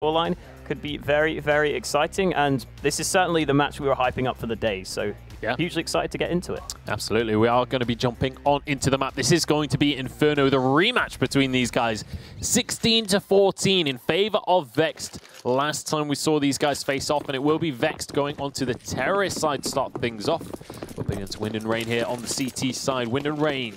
scoreline could be very, very exciting, and this is certainly the match we were hyping up for the day, so yeah, hugely excited to get into it. Absolutely, we are going to be jumping on into the map. This is going to be Inferno, the rematch between these guys. 16-14 in favor of Vexed. Last time we saw these guys face off, and it will be Vexed going onto the terrorist side to start things off. Up against Wind and Rain here on the CT side. Wind and Rain,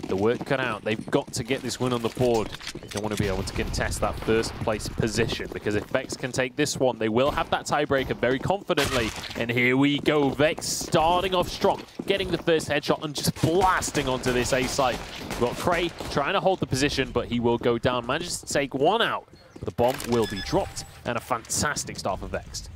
the work cut out. They've got to get this win on the board. They want to be able to contest that first place position, because if Vex can take this one, they will have that tiebreaker very confidently. And here we go, Vex starting off strong, getting the first headshot and just blasting onto this A site. We've got Cray trying to hold the position, but he will go down. Manages to take one out. The bomb will be dropped, and a fantastic start for Vex.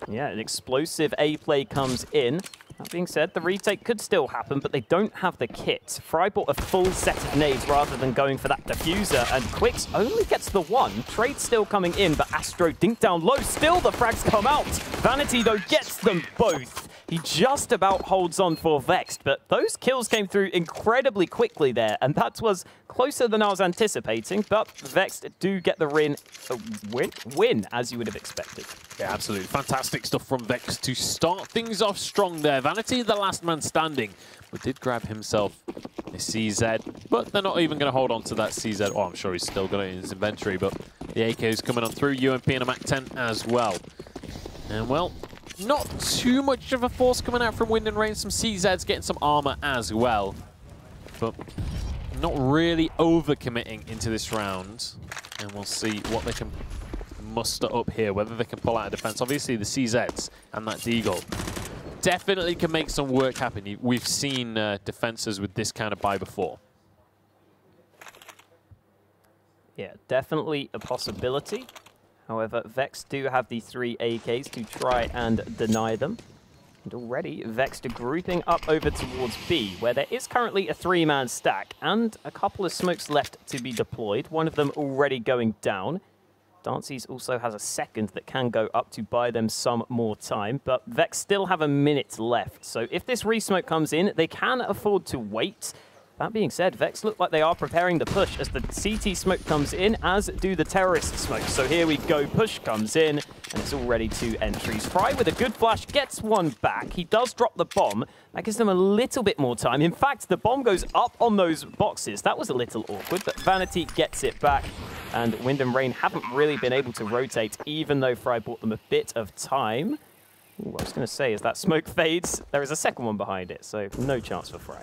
Yeah, an explosive A play comes in. That being said, the retake could still happen, but they don't have the kit. Fry bought a full set of nades rather than going for that diffuser, and Quicks only gets the one. Trade's still coming in, but Astro dinked down low. Still, the frags come out. Vanity, though, gets them both. He just about holds on for Vexed, but those kills came through incredibly quickly there, and that was closer than I was anticipating, but Vexed do get the win, as you would have expected. Yeah, absolutely. Fantastic stuff from Vex to start things off strong there. Vanity, the last man standing, but did grab himself a CZ, but they're not even going to hold on to that CZ. Oh, I'm sure he's still got it in his inventory, but the AK is coming on through, UMP and a MAC-10 as well. And, well, not too much of a force coming out from Wind and Rain. Some CZs getting some armor as well, but not really overcommitting into this round. And we'll see what they can muster up here, whether they can pull out a defense. Obviously, the CZs and that Deagle definitely can make some work happen. We've seen defenses with this kind of buy before. Yeah, definitely a possibility. However, Vex do have the 3 AKs to try and deny them. And already, Vex are grouping up over towards B, where there is currently a 3-man stack and a couple of smokes left to be deployed, one of them already going down. Dancy's also has a second that can go up to buy them some more time, but Vex still have a minute left. So if this resmoke comes in, they can afford to wait. That being said, Vex look like they are preparing the push as the CT smoke comes in, as do the terrorist smoke. So here we go, push comes in, and it's already 2 entries. Fry with a good flash gets one back. He does drop the bomb. That gives them a little bit more time. In fact, the bomb goes up on those boxes. That was a little awkward, but Vanity gets it back. And Wind and Rain haven't really been able to rotate, even though Fry bought them a bit of time. Ooh, what I was going to say is that smoke fades. There is a second one behind it, so no chance for Fry.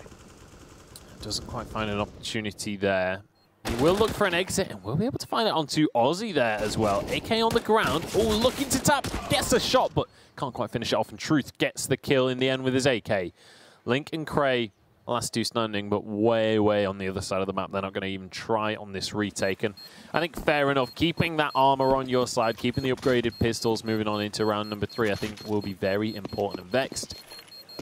Doesn't quite find an opportunity there. He will look for an exit, and we'll be able to find it onto Aussie there as well. AK on the ground. Oh, looking to tap. Gets a shot, but can't quite finish it off. And Truth gets the kill in the end with his AK. Link and Cray, last 2 standing, but way, way on the other side of the map. They're not going to even try on this retake. And I think fair enough. Keeping that armor on your side, keeping the upgraded pistols, moving on into round number 3, I think will be very important. And Vexed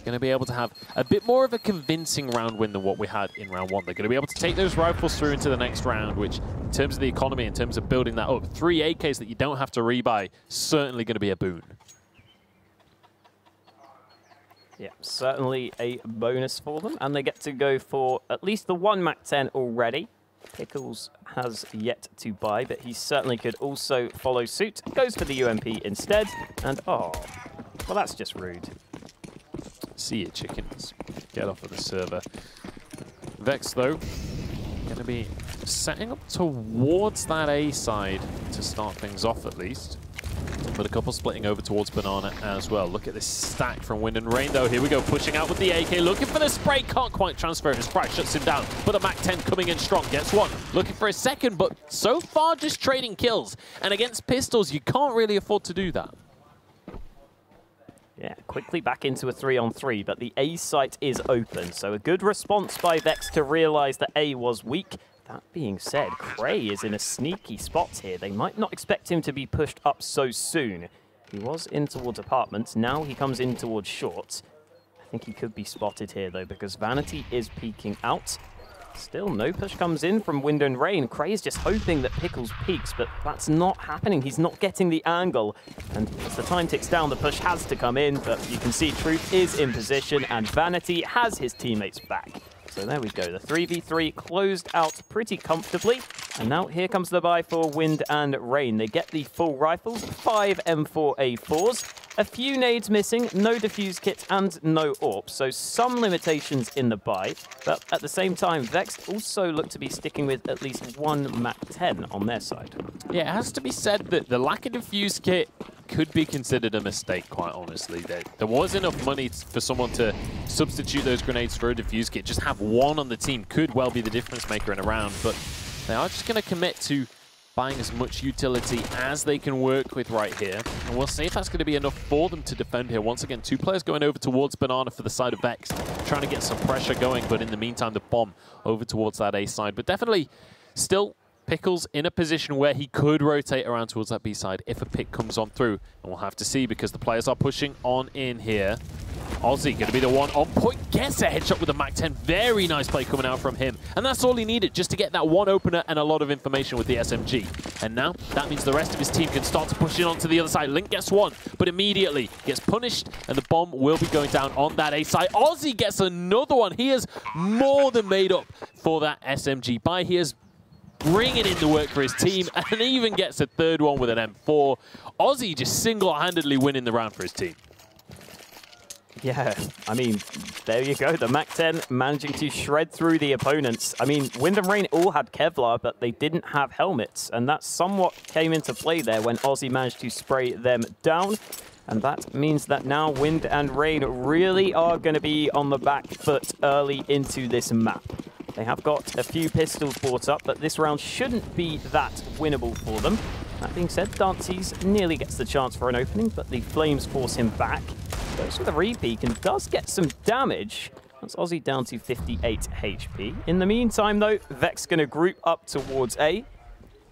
going to be able to have a bit more of a convincing round win than what we had in round 1. They're going to be able to take those rifles through into the next round, which in terms of the economy, in terms of building that up, 3 AKs that you don't have to rebuy, certainly going to be a boon. Yeah, certainly a bonus for them, and they get to go for at least the 1 MAC-10 already. Pickles has yet to buy, but he certainly could also follow suit. Goes for the UMP instead, and oh, well, that's just rude. See you, chickens. Get off of the server. Vex, though, going to be setting up towards that A side to start things off, at least. But a couple splitting over towards Banana as well. Look at this stack from Wind and Rain, though. Here we go, pushing out with the AK, looking for the spray. Can't quite transfer it. His Sprite shuts him down. But the MAC-10 coming in strong. Gets one. Looking for a second, but so far just trading kills. And against pistols, you can't really afford to do that. Yeah, quickly back into a 3-on-3, but the A site is open. So a good response by Vex to realize that A was weak. That being said, Cray is in a sneaky spot here. They might not expect him to be pushed up so soon. He was in towards apartments. Now he comes in towards short. I think he could be spotted here, though, because Vanity is peeking out. Still, no push comes in from Wind and Rain. Cray is just hoping that Pickles peeks, but that's not happening. He's not getting the angle. And as the time ticks down, the push has to come in, but you can see Truth is in position, and Vanity has his teammates back. So there we go. The 3v3 closed out pretty comfortably. And now here comes the buy for Wind and Rain. They get the full rifles, 5 M4A4s, a few nades missing, no defuse kit, and no AWP. So some limitations in the buy. But at the same time, Vexed also look to be sticking with at least one Mac 10 on their side. Yeah, it has to be said that the lack of defuse kit could be considered a mistake, quite honestly. There was enough money for someone to substitute those grenades for a defuse kit. Just have one on the team could well be the difference maker in a round, but they are just going to commit to buying as much utility as they can work with right here. And we'll see if that's going to be enough for them to defend here. Once again, 2 players going over towards Banana for the side of Vexed, trying to get some pressure going, but in the meantime, the bomb over towards that A side. But definitely still Pickles in a position where he could rotate around towards that B side if a pick comes on through. And we'll have to see because the players are pushing on in here. Ozzy going to be the one on point. Gets a headshot with a Mac 10. Very nice play coming out from him. And that's all he needed just to get that one opener and a lot of information with the SMG. And now that means the rest of his team can start to push in onto the other side. Link gets one, but immediately gets punished. And the bomb will be going down on that A side. Ozzy gets another one. He has more than made up for that SMG buy. He has bringing in the work for his team and even gets a third one with an M4. Ozzy just single-handedly winning the round for his team. Yeah, I mean, there you go. The Mac 10 managing to shred through the opponents. I mean, Wind and Rain all had Kevlar, but they didn't have helmets. And that somewhat came into play there when Ozzy managed to spray them down. And that means that now Wind and Rain really are going to be on the back foot early into this map. They have got a few pistols brought up, but this round shouldn't be that winnable for them. That being said, Dantes nearly gets the chance for an opening, but the Flames force him back. Goes for the repeat and does get some damage. That's Ozzy down to 58 HP. In the meantime, though, Vex going to group up towards A.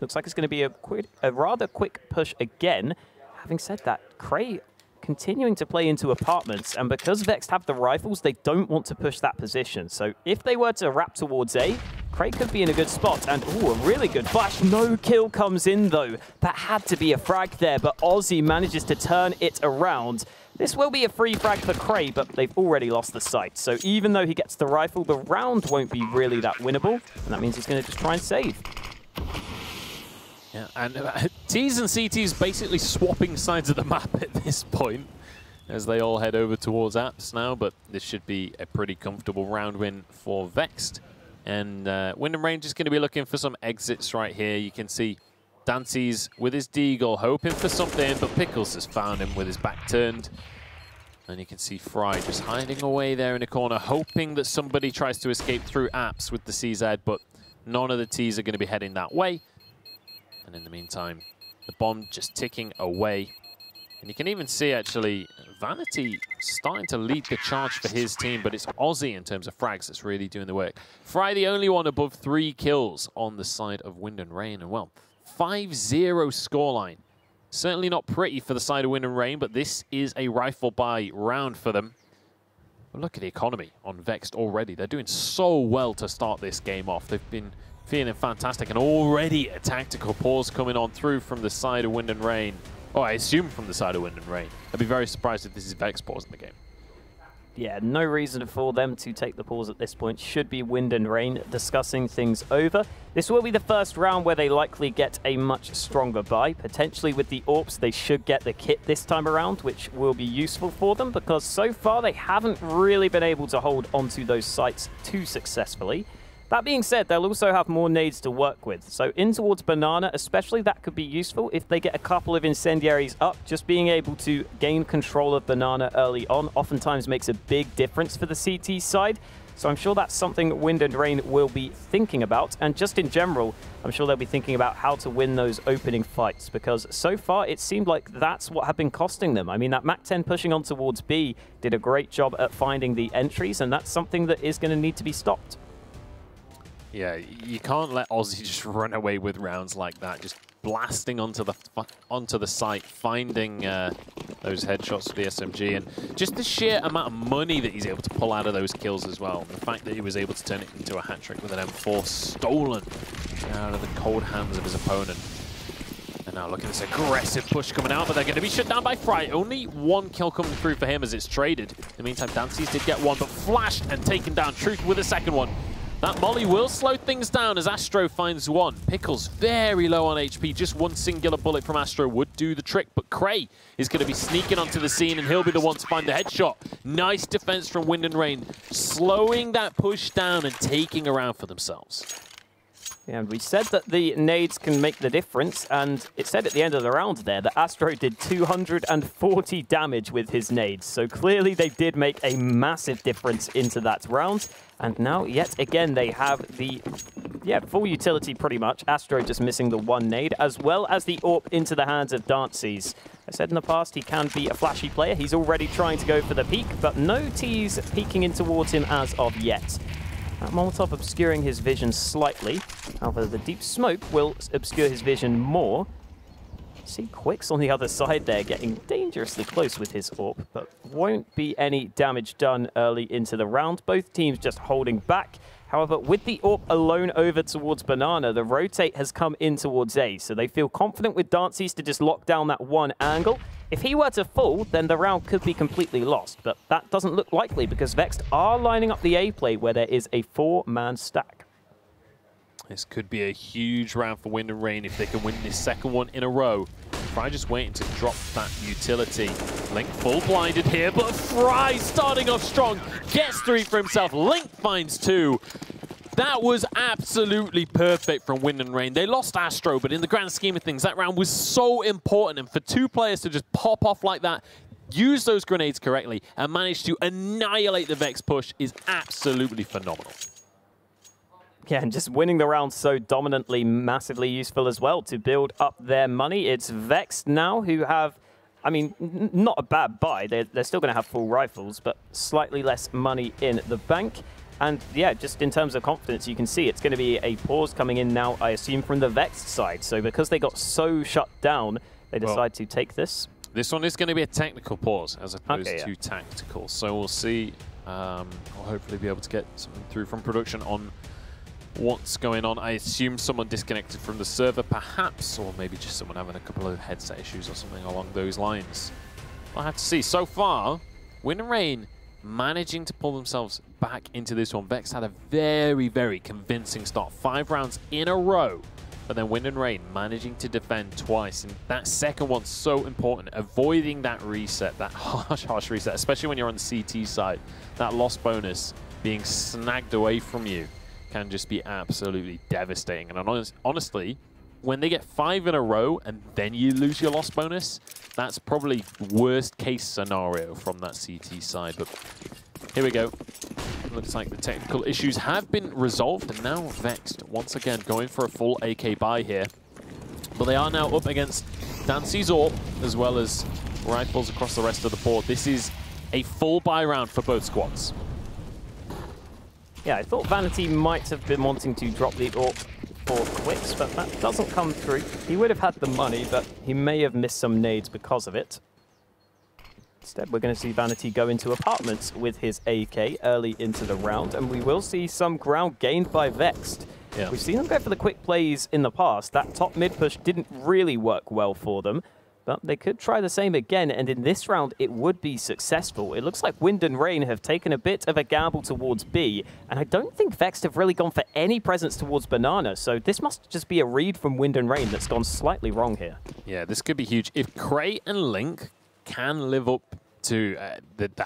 Looks like it's going to be a rather quick push again. Having said that, Cray continuing to play into apartments, and because Vexed have the rifles, they don't want to push that position. So if they were to wrap towards A, Craig could be in a good spot, and ooh, a really good flash. No kill comes in though. That had to be a frag there, but Ozzy manages to turn it around. This will be a free frag for Cray, but they've already lost the sight. So even though he gets the rifle, the round won't be really that winnable, and that means he's going to just try and save. Yeah, and T's and CT's basically swapping sides of the map at this point as they all head over towards Apps now, but this should be a pretty comfortable round win for Vexed. And Wind and Rain just going to be looking for some exits right here. You can see Dantes with his deagle hoping for something, but Pickles has found him with his back turned. And you can see Fry just hiding away there in the corner, hoping that somebody tries to escape through Apps with the CZ, but none of the T's are going to be heading that way. And in the meantime, the bomb just ticking away. And you can even see, actually, Vanity starting to lead the charge for his team, but it's Ozzy in terms of frags that's really doing the work. Fry the only one above 3 kills on the side of Wind and Rain. And, well, 5-0 scoreline. Certainly not pretty for the side of Wind and Rain, but this is a rifle buy round for them. But look at the economy on Vexed already. They're doing so well to start this game off. They've been feeling fantastic, and already a tactical pause coming on through from the side of Wind and Rain. Oh, I assume from the side of Wind and Rain. I'd be very surprised if this is Vex pause in the game. Yeah, no reason for them to take the pause at this point. Should be Wind and Rain discussing things over. This will be the first round where they likely get a much stronger buy. Potentially with the AWPs, they should get the kit this time around, which will be useful for them because so far they haven't really been able to hold onto those sites too successfully. That being said, they'll also have more nades to work with. So in towards Banana, especially, that could be useful if they get a couple of incendiaries up. Just being able to gain control of Banana early on oftentimes makes a big difference for the CT side. So I'm sure that's something Wind and Rain will be thinking about. And just in general, I'm sure they'll be thinking about how to win those opening fights, because so far it seemed like that's what had been costing them. I mean, that Mac 10 pushing on towards B did a great job at finding the entries, and that's something that is going to need to be stopped. Yeah, you can't let Ozzy just run away with rounds like that, just blasting onto the site, finding those headshots for the SMG, and just the sheer amount of money that he's able to pull out of those kills as well. The fact that he was able to turn it into a hat trick with an M4 stolen out of the cold hands of his opponent. And now look at this aggressive push coming out, but they're going to be shut down by Fry. Only one kill coming through for him as it's traded. In the meantime, Dances did get one, but flashed and taken down. Truth with a second one. That molly will slow things down as Astro finds one. Pickles very low on HP. Just one singular bullet from Astro would do the trick, but Cray is going to be sneaking onto the scene, and he'll be the one to find the headshot. Nice defense from Wind and Rain, slowing that push down and taking around for themselves. Yeah, and we said that the nades can make the difference, and it said at the end of the round there that Astro did 240 damage with his nades. So clearly they did make a massive difference into that round. And now, yet again, they have the full utility pretty much. Astro just missing the one nade, as well as the AWP into the hands of Dances. I said in the past he can be a flashy player. He's already trying to go for the peak, but no T's peeking in towards him as of yet. That Molotov obscuring his vision slightly. However, the deep smoke will obscure his vision more. See Quicks on the other side there getting dangerously close with his AWP, but won't be any damage done early into the round. Both teams just holding back. However, with the AWP alone over towards Banana, the rotate has come in towards A, so they feel confident with Dances to just lock down that one angle. If he were to fall, then the round could be completely lost, but that doesn't look likely because Vexed are lining up the A play where there is a 4-man stack. This could be a huge round for Wind and Rain if they can win this second one in a row. Fry just waiting to drop that utility. Link full blinded here, but Fry starting off strong. Gets 3 for himself. Link finds 2. That was absolutely perfect from Wind and Rain. They lost Astro, but in the grand scheme of things, that round was so important. And for 2 players to just pop off like that, use those grenades correctly, and manage to annihilate the Vex push is absolutely phenomenal. Yeah, and just winning the round so dominantly, massively useful as well to build up their money. It's Vexed now who have, I mean, not a bad buy. They're still going to have full rifles, but slightly less money in the bank. And yeah, just in terms of confidence, you can see it's going to be a pause coming in now, I assume, from the Vexed side. So because they got so shut down, they decide to take this. This one is going to be a technical pause as opposed to tactical. So we'll see. We'll hopefully be able to get something through from production on what's going on. I assume someone disconnected from the server, perhaps, or maybe just someone having a couple of headset issues or something along those lines. I'll have to see. So far, Wind and Rain managing to pull themselves back into this one. Vex had a very, very convincing start. 5 rounds in a row, but then Wind and Rain managing to defend twice. And that second one's so important, avoiding that reset, that harsh reset, especially when you're on the CT side. That loss bonus being snagged away from you can just be absolutely devastating. And honestly, when they get 5 in a row and then you lose your loss bonus, that's probably worst case scenario from that CT side. But here we go. Looks like the technical issues have been resolved, and now Vexed once again going for a full AK buy here. But they are now up against Dancy's AWP as well as rifles across the rest of the board. This is a full buy round for both squads. Yeah, I thought Vanity might have been wanting to drop the AWP for Quicks, but that doesn't come through. He would have had the money, but he may have missed some nades because of it. Instead, we're going to see Vanity go into apartments with his AK early into the round, and we will see some ground gained by Vexed. Yeah. We've seen them go for the quick plays in the past. That top mid push didn't really work well for them, but they could try the same again, and in this round, it would be successful. It looks like Wind and Rain have taken a bit of a gamble towards B, and I don't think Vexed have really gone for any presence towards Banana, so this must just be a read from Wind and Rain that's gone slightly wrong here. Yeah, this could be huge. If Cray and Link can live up to the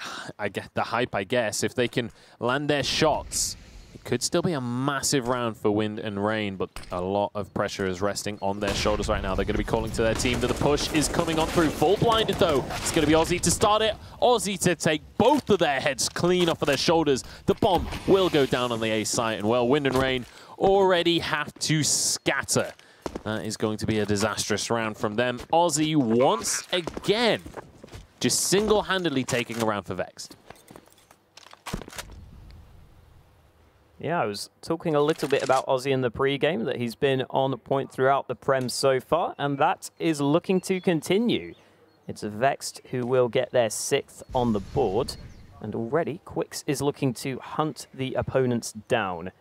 hype, I guess, if they can land their shots, it could still be a massive round for Wind and Rain, but a lot of pressure is resting on their shoulders right now. They're going to be calling to their team that the push is coming on through. Full blinded, though. It's going to be Aussie to start it. Aussie to take both of their heads clean off of their shoulders. The bomb will go down on the A site, and well, Wind and Rain already have to scatter. That is going to be a disastrous round from them. Aussie once again just single-handedly taking a round for Vexed. Yeah, I was talking a little bit about Aussie in the pre-game, that he's been on point throughout the Prem so far, and that is looking to continue. It's Vexed who will get their 6th on the board, and already Quicks is looking to hunt the opponents down.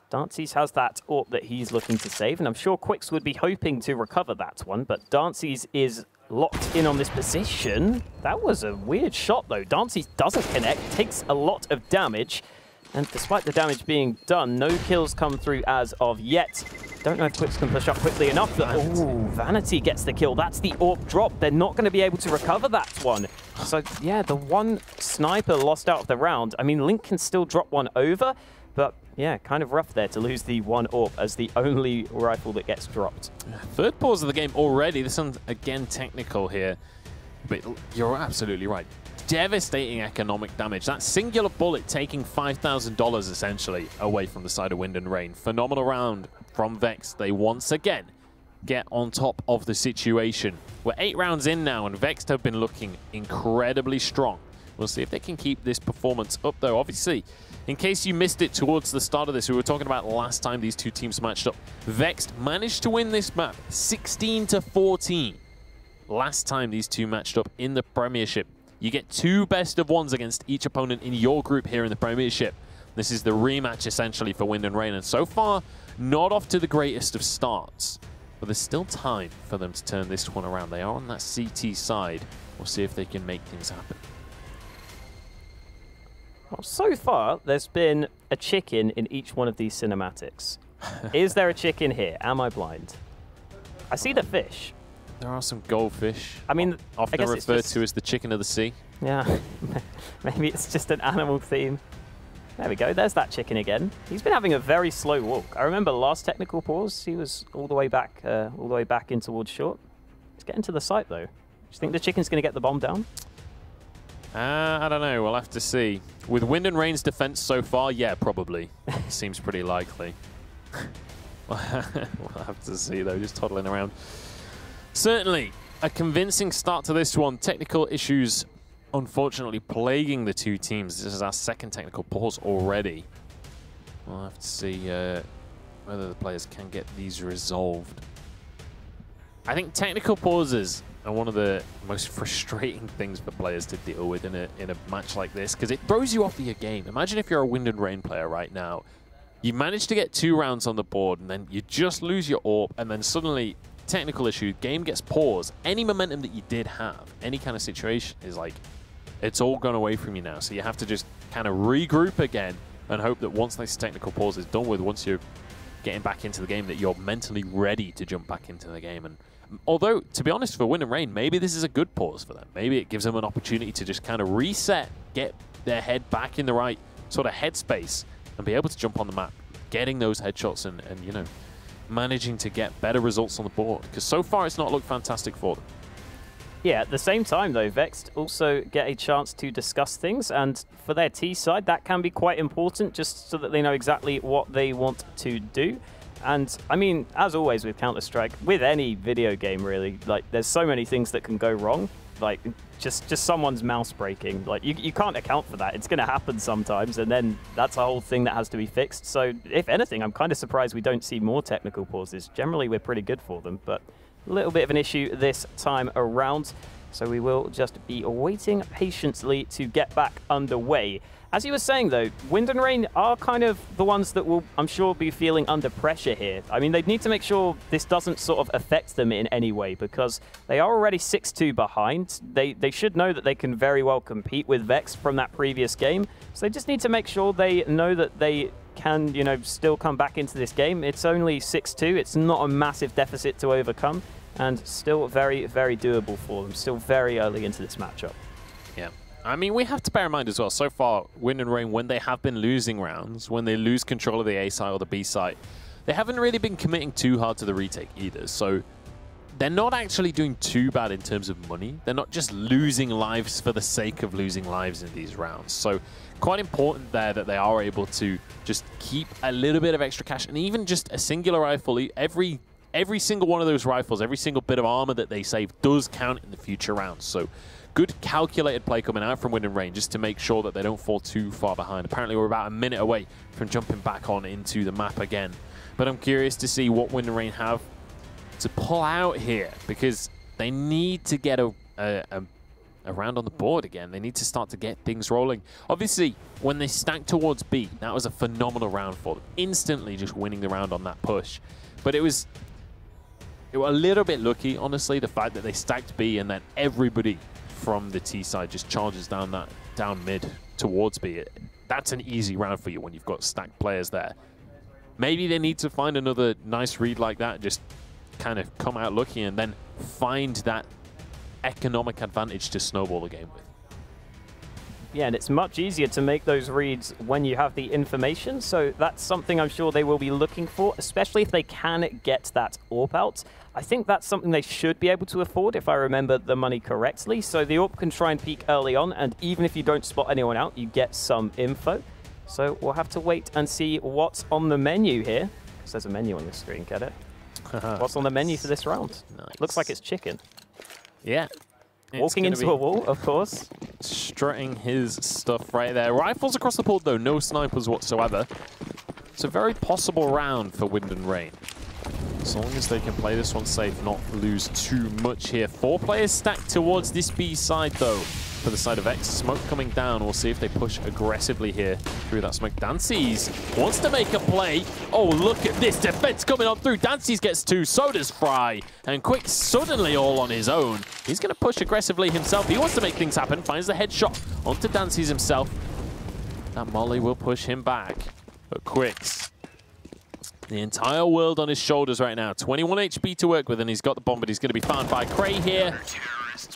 Dancy's has that AWP that he's looking to save, and I'm sure Quicks would be hoping to recover that one, but Dancy's is locked in on this position. That was a weird shot, though. Dancy's doesn't connect, takes a lot of damage, and despite the damage being done, no kills come through as of yet. Don't know if Quicks can push up quickly enough, but Vanity gets the kill. That's the AWP drop. They're not going to be able to recover that one. So, yeah, the one sniper lost out of the round. I mean, Link can still drop one over, but yeah, kind of rough there to lose the one AWP as the only rifle that gets dropped. Third pause of the game already. This one's, again, technical here. But you're absolutely right. Devastating economic damage. That singular bullet taking $5,000 essentially away from the side of Wind and Rain. Phenomenal round from Vexed. They once again get on top of the situation. We're 8 rounds in now, and Vexed have been looking incredibly strong. We'll see if they can keep this performance up, though. Obviously, in case you missed it towards the start of this, we were talking about last time these two teams matched up. Vexed managed to win this map 16-14. Last time these two matched up in the Premiership. You get 2 best of 1s against each opponent in your group here in the Premiership. This is the rematch, essentially, for Wind and Rain. And so far, not off to the greatest of starts. But there's still time for them to turn this one around. They are on that CT side. We'll see if they can make things happen. Well, so far, there's been a chicken in each one of these cinematics. Is there a chicken here? Am I blind? I see the fish. There are some goldfish. I mean, often referred to as the chicken of the sea. Yeah, maybe it's just an animal theme. There we go. There's that chicken again. He's been having a very slow walk. I remember last technical pause, he was all the way back in towards short. He's getting to the site though. Do you think the chicken's going to get the bomb down? I don't know. We'll have to see. With Wind and Rain's defense so far, yeah, probably. Seems pretty likely. We'll have to see though. Just toddling around. Certainly a convincing start to this one. Technical issues, unfortunately, plaguing the two teams. This is our second technical pause already. We'll have to see whether the players can get these resolved. I think technical pauses are one of the most frustrating things for players to deal with in a match like this, because it throws you off of your game. Imagine if you're a Wind and Rain player right now. You manage to get 2 rounds on the board, and then you just lose your AWP, and then suddenly technical issue, game gets paused. Any momentum that you did have, any kind of situation is like, it's all gone away from you now. So you have to just kind of regroup again and hope that once this technical pause is done with, once you're getting back into the game, that you're mentally ready to jump back into the game. And although, to be honest, for Wind and Rain, maybe this is a good pause for them. Maybe it gives them an opportunity to just kind of reset, get their head back in the right sort of headspace and be able to jump on the map, getting those headshots and you know, managing to get better results on the board, because so far it's not looked fantastic for them. Yeah, at the same time though, Vexed also get a chance to discuss things, and for their T side that can be quite important, just so that they know exactly what they want to do. And I mean, as always with Counter-Strike, with any video game really, like there's so many things that can go wrong. Like just someone's mouse breaking, like you can't account for that. It's going to happen sometimes, and then that's a whole thing that has to be fixed. So if anything, I'm kind of surprised we don't see more technical pauses. Generally we're pretty good for them, but a little bit of an issue this time around. So we will just be waiting patiently to get back underway. As you were saying though, Wind and Rain are kind of the ones that will, I'm sure, be feeling under pressure here. I mean, they need to make sure this doesn't sort of affect them in any way, because they are already 6-2 behind. They should know that they can very well compete with Vex from that previous game. So they just need to make sure they know that they can, you know, still come back into this game. It's only 6-2. It's not a massive deficit to overcome, and still very, very doable for them. Still very early into this matchup. Yeah. I mean, we have to bear in mind as well, so far, Wind and Rain, when they have been losing rounds, when they lose control of the A side or the B side, they haven't really been committing too hard to the retake either. So they're not actually doing too bad in terms of money. They're not just losing lives for the sake of losing lives in these rounds. So quite important there that they are able to just keep a little bit of extra cash, and even just a singular rifle. Every single one of those rifles, every single bit of armor that they save does count in the future rounds. So good calculated play coming out from Wind and Rain just to make sure that they don't fall too far behind. Apparently we're about a minute away from jumping back on into the map again. But I'm curious to see what Wind and Rain have to pull out here, because they need to get a around on the board again. They need to start to get things rolling. Obviously, when they stacked towards B, that was a phenomenal round for them. Instantly just winning the round on that push. But it was a little bit lucky, honestly, the fact that they stacked B and then everybody from the T side just charges down mid towards B. That's an easy round for you when you've got stacked players there. Maybe they need to find another nice read like that, just kind of come out lucky and then find that economic advantage to snowball the game with. Yeah, and it's much easier to make those reads when you have the information, so that's something I'm sure they will be looking for, especially if they can get that AWP out. I think that's something they should be able to afford if I remember the money correctly, so the AWP can try and peek early on, and even if you don't spot anyone out, you get some info. So we'll have to wait and see what's on the menu here, because there's a menu on the screen, get it? What's on the menu for this round? Nice. Looks like it's chicken. Yeah. Walking into a wall, of course. Strutting his stuff right there. Rifles across the board, though. No snipers whatsoever. It's a very possible round for Wind and Rain. As long as they can play this one safe, not lose too much here. 4 players stacked towards this B side, though. For the side of X, smoke coming down. We'll see if they push aggressively here through that smoke. Dances wants to make a play. Oh, look at this defense coming on through. Dances gets 2, so does Fry. And Quick suddenly all on his own. He's going to push aggressively himself. He wants to make things happen. Finds the headshot onto Dances himself. That molly will push him back. But Quicks, the entire world on his shoulders right now. 21 HP to work with, and he's got the bomb, but he's going to be found by Cray here.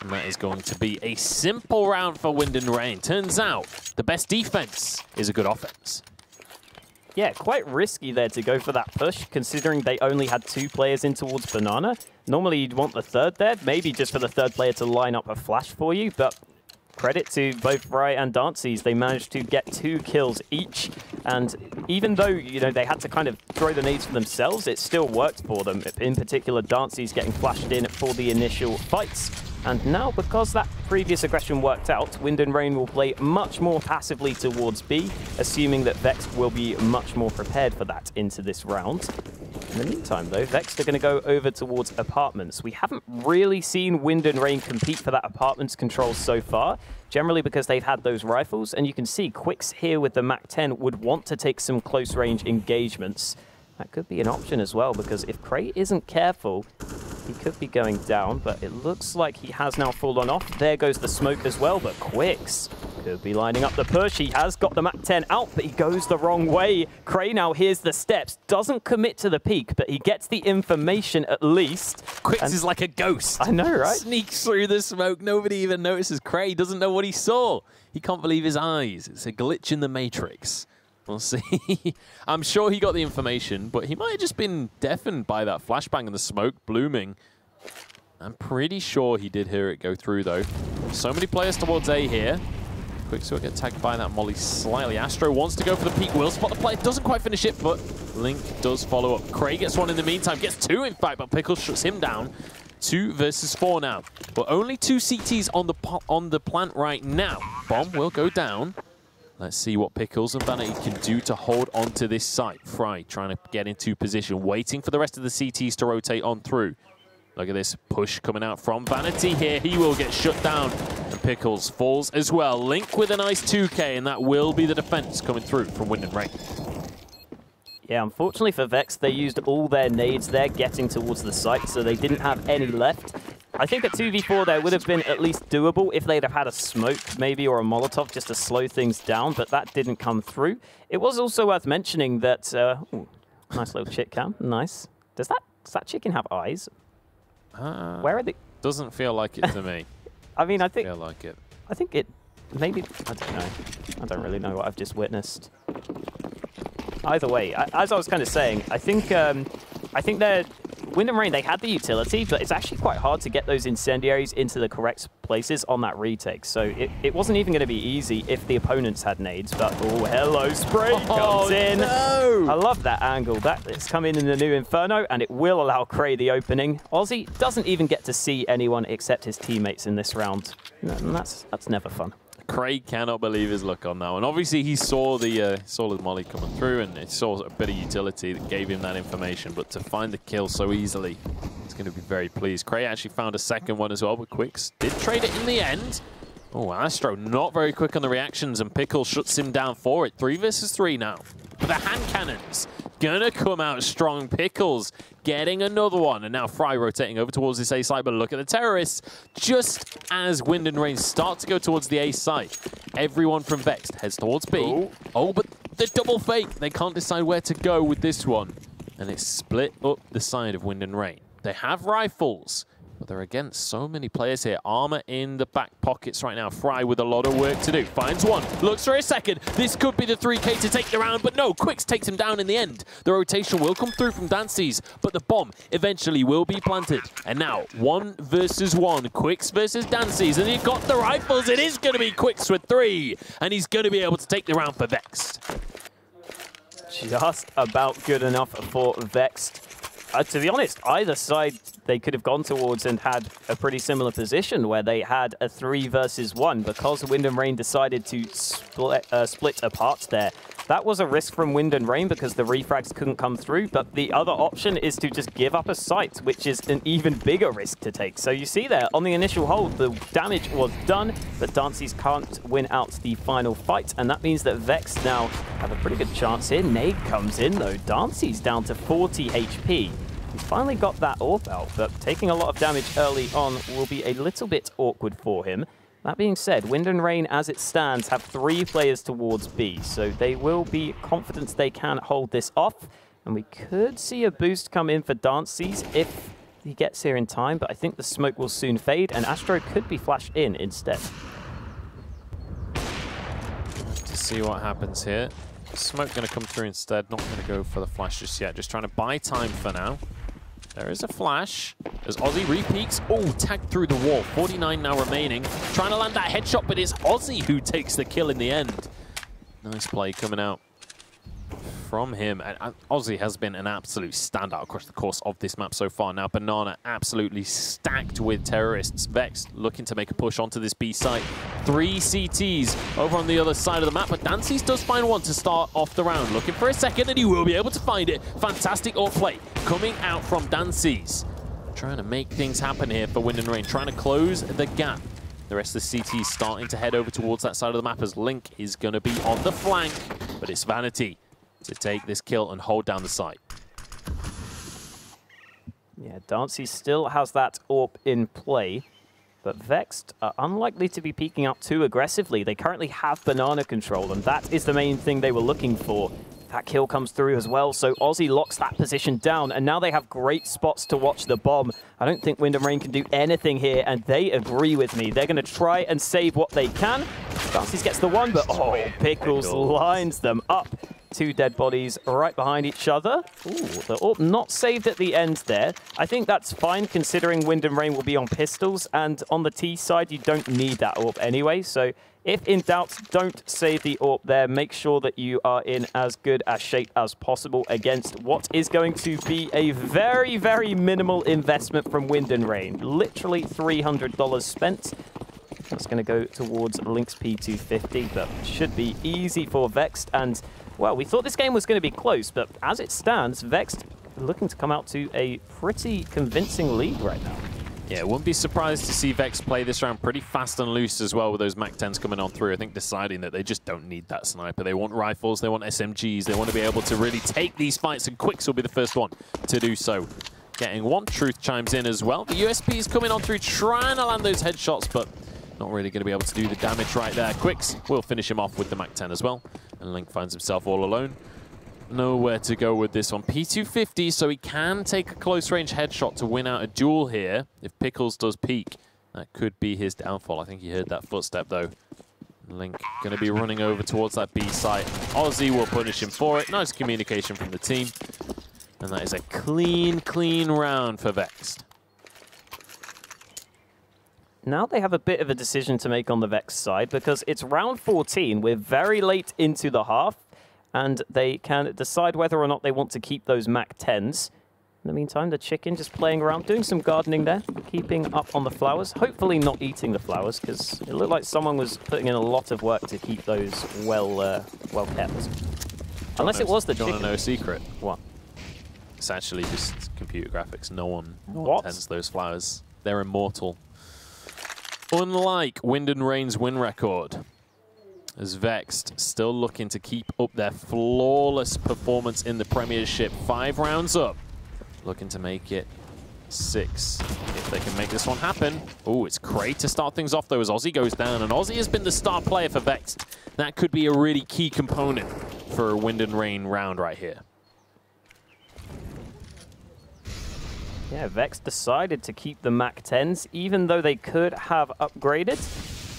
And that is going to be a simple round for Wind and Rain. Turns out the best defense is a good offense. Yeah, quite risky there to go for that push, considering they only had 2 players in towards Banana. Normally you'd want the third there, maybe just for the third player to line up a flash for you, but credit to both Fry and Dances. They managed to get 2 kills each, and even though, you know, they had to kind of throw the nades for themselves, it still worked for them. In particular, Dances getting flashed in for the initial fights. And now, because that previous aggression worked out, Wind and Rain will play much more passively towards B, assuming that Vexed will be much more prepared for that into this round. In the meantime, though, Vexed are going to go over towards Apartments. We haven't really seen Wind and Rain compete for that Apartments control so far, generally because they've had those rifles, and you can see Quicks here with the MAC-10 would want to take some close-range engagements. That could be an option as well, because if Cray isn't careful, he could be going down, but it looks like he has now fallen off. There goes the smoke as well, but Quicks could be lining up the push. He has got the MAC-10 out, but he goes the wrong way. Cray now hears the steps, doesn't commit to the peak, but he gets the information at least. Quicks is like a ghost. I know, right? Sneaks through the smoke. Nobody even notices. Cray doesn't know what he saw. He can't believe his eyes. It's a glitch in the Matrix. We'll see. I'm sure he got the information, but he might have just been deafened by that flashbang and the smoke blooming. I'm pretty sure he did hear it go through, though. So many players towards A here. Quicks will get tagged by that molly slightly. Astro wants to go for the peak. Will spot the play. Doesn't quite finish it, but Link does follow up. Cray gets one in the meantime. Gets 2, in fact, but Pickles shuts him down. 2 versus 4 now. But only 2 CTs on the plant right now. Bomb will go down. Let's see what Pickles and Vanity can do to hold onto this site. Fry trying to get into position, waiting for the rest of the CTs to rotate on through. Look at this push coming out from Vanity here. He will get shut down. And Pickles falls as well. Link with a nice 2K, and that will be the defense coming through from Wind and Rain. Yeah, unfortunately for Vex, they used all their nades there getting towards the site, so they didn't have any left. I think a 2v4 there would have been at least doable if they'd have had a smoke maybe or a Molotov just to slow things down, but that didn't come through. It was also worth mentioning that... ooh, nice little chick cam. Nice. Does that chicken have eyes? Where are they? Doesn't feel like it to me. I mean, I think... Feel like it. I think it... Maybe... I don't know. I don't really know what I've just witnessed. Either way, as I was kind of saying, I think they're... Wind and Rain, they had the utility, but it's actually quite hard to get those incendiaries into the correct places on that retake. So it wasn't even going to be easy if the opponents had nades, but oh, hello, Spray comes in. No! I love that angle. It's come in the new Inferno, and it will allow Cray the opening. Aussie doesn't even get to see anyone except his teammates in this round. And that's never fun. Craig cannot believe his luck on that one. Obviously, he saw the molly coming through, and he saw a bit of utility that gave him that information. But to find the kill so easily, he's going to be very pleased. Cray actually found a second one as well, but Quicks did trade it in the end. Oh, Astro not very quick on the reactions, and Pickle shuts him down for it. 3 versus 3 now. But the hand cannons gonna come out strong. Pickles getting another one, and now Fry rotating over towards this A side. But look at the terrorists. Just as Wind and Rain start to go towards the A side, everyone from Vexed heads towards B. Oh, but the double fake. They can't decide where to go with this one, and it's split up the side of Wind and Rain. They have rifles, but they're against so many players here. Armor in the back pockets right now. Fry with a lot of work to do. Finds one. Looks for a second. This could be the 3K to take the round, but no. Quicks takes him down in the end. The rotation will come through from Dances, but the bomb eventually will be planted. And now, 1 versus 1. Quicks versus Dances, and you've got the rifles. It is going to be Quicks with 3, and he's going to be able to take the round for Vexed. Just about good enough for Vexed. To be honest, either side they could have gone towards and had a pretty similar position where they had a 3 versus 1 because Wind and Rain decided to split apart there. That was a risk from Wind and Rain because the refrags couldn't come through, but the other option is to just give up a site, which is an even bigger risk to take. So you see there, on the initial hold, the damage was done, but Dances can't win out the final fight, and that means that Vex now have a pretty good chance here. Nade comes in though. Dances down to 40 HP. He's finally got that AWP out, but taking a lot of damage early on will be a little bit awkward for him. That being said, Wind and Rain, as it stands, have 3 players towards B, so they will be confident they can hold this off, and we could see a boost come in for Dances if he gets here in time, but I think the smoke will soon fade, and Astro could be flashed in instead. To see what happens here. Smoke going to come through instead, not going to go for the flash just yet, just trying to buy time for now. There is a flash as Ozzy re-peeks. Oh, tagged through the wall. 49 now remaining. Trying to land that headshot, but it's Ozzy who takes the kill in the end. Nice play coming out from him. And Ozzy has been an absolute standout across the course of this map so far. Now, Banana absolutely stacked with terrorists. Vexed looking to make a push onto this B site. 3 CTs over on the other side of the map, but Dances does find one to start off the round. Looking for a second, and he will be able to find it. Fantastic AWP play coming out from Dances. Trying to make things happen here for Wind and Rain, trying to close the gap. The rest of the CTs starting to head over towards that side of the map as Link is going to be on the flank, but it's Vanity to take this kill and hold down the site. Yeah, Dances still has that AWP in play, but Vexed are unlikely to be peeking up too aggressively. They currently have Banana control, and that is the main thing they were looking for. That kill comes through as well, so Ozzy locks that position down, and now they have great spots to watch the bomb. I don't think Wind and Rain can do anything here, and they agree with me. They're going to try and save what they can. Dances gets the one, but oh, Pickles lines them up. 2 dead bodies right behind each other. Ooh, the AWP not saved at the end there. I think that's fine considering Wind and Rain will be on pistols, and on the T side you don't need that AWP anyway, so if in doubt, don't save the AWP there. Make sure that you are in as good a shape as possible against what is going to be a very, very minimal investment from Wind and Rain. Literally $300 spent. That's going to go towards Link's P250, but should be easy for Vexed. And, well, we thought this game was going to be close, but as it stands, Vexed looking to come out to a pretty convincing lead right now. Yeah, wouldn't be surprised to see Vex play this round pretty fast and loose as well with those MAC-10s coming on through. I think deciding that they just don't need that sniper. They want rifles, they want SMGs, they want to be able to really take these fights, and Quicks will be the first one to do so. Getting one. Truth chimes in as well. The USP is coming on through, trying to land those headshots, but not really going to be able to do the damage right there. Quicks will finish him off with the MAC-10 as well, and Link finds himself all alone. Nowhere to go with this one. P250, so he can take a close-range headshot to win out a duel here. If Pickles does peek, that could be his downfall. I think he heard that footstep, though. Link going to be running over towards that B site. Ozzy will punish him for it. Nice communication from the team. And that is a clean, clean round for Vexed. Now they have a bit of a decision to make on the Vex side because it's round 14. We're very late into the half, and they can decide whether or not they want to keep those MAC-10s. In the meantime, the chicken just playing around, doing some gardening there, keeping up on the flowers. Hopefully not eating the flowers, because it looked like someone was putting in a lot of work to keep those well kept. Unless it was the chicken. Do you want to know a secret? What? It's actually just computer graphics. No one What? tends those flowers. They're immortal. unlike Wind and Rain's win record, as Vexed still looking to keep up their flawless performance in the Premiership. 5 rounds up, looking to make it 6 if they can make this one happen. Oh, it's Cray to start things off though as Ozzy goes down, and Ozzy has been the star player for Vexed. That could be a really key component for a Wind and Rain round right here. Yeah, Vex decided to keep the MAC-10s, even though they could have upgraded.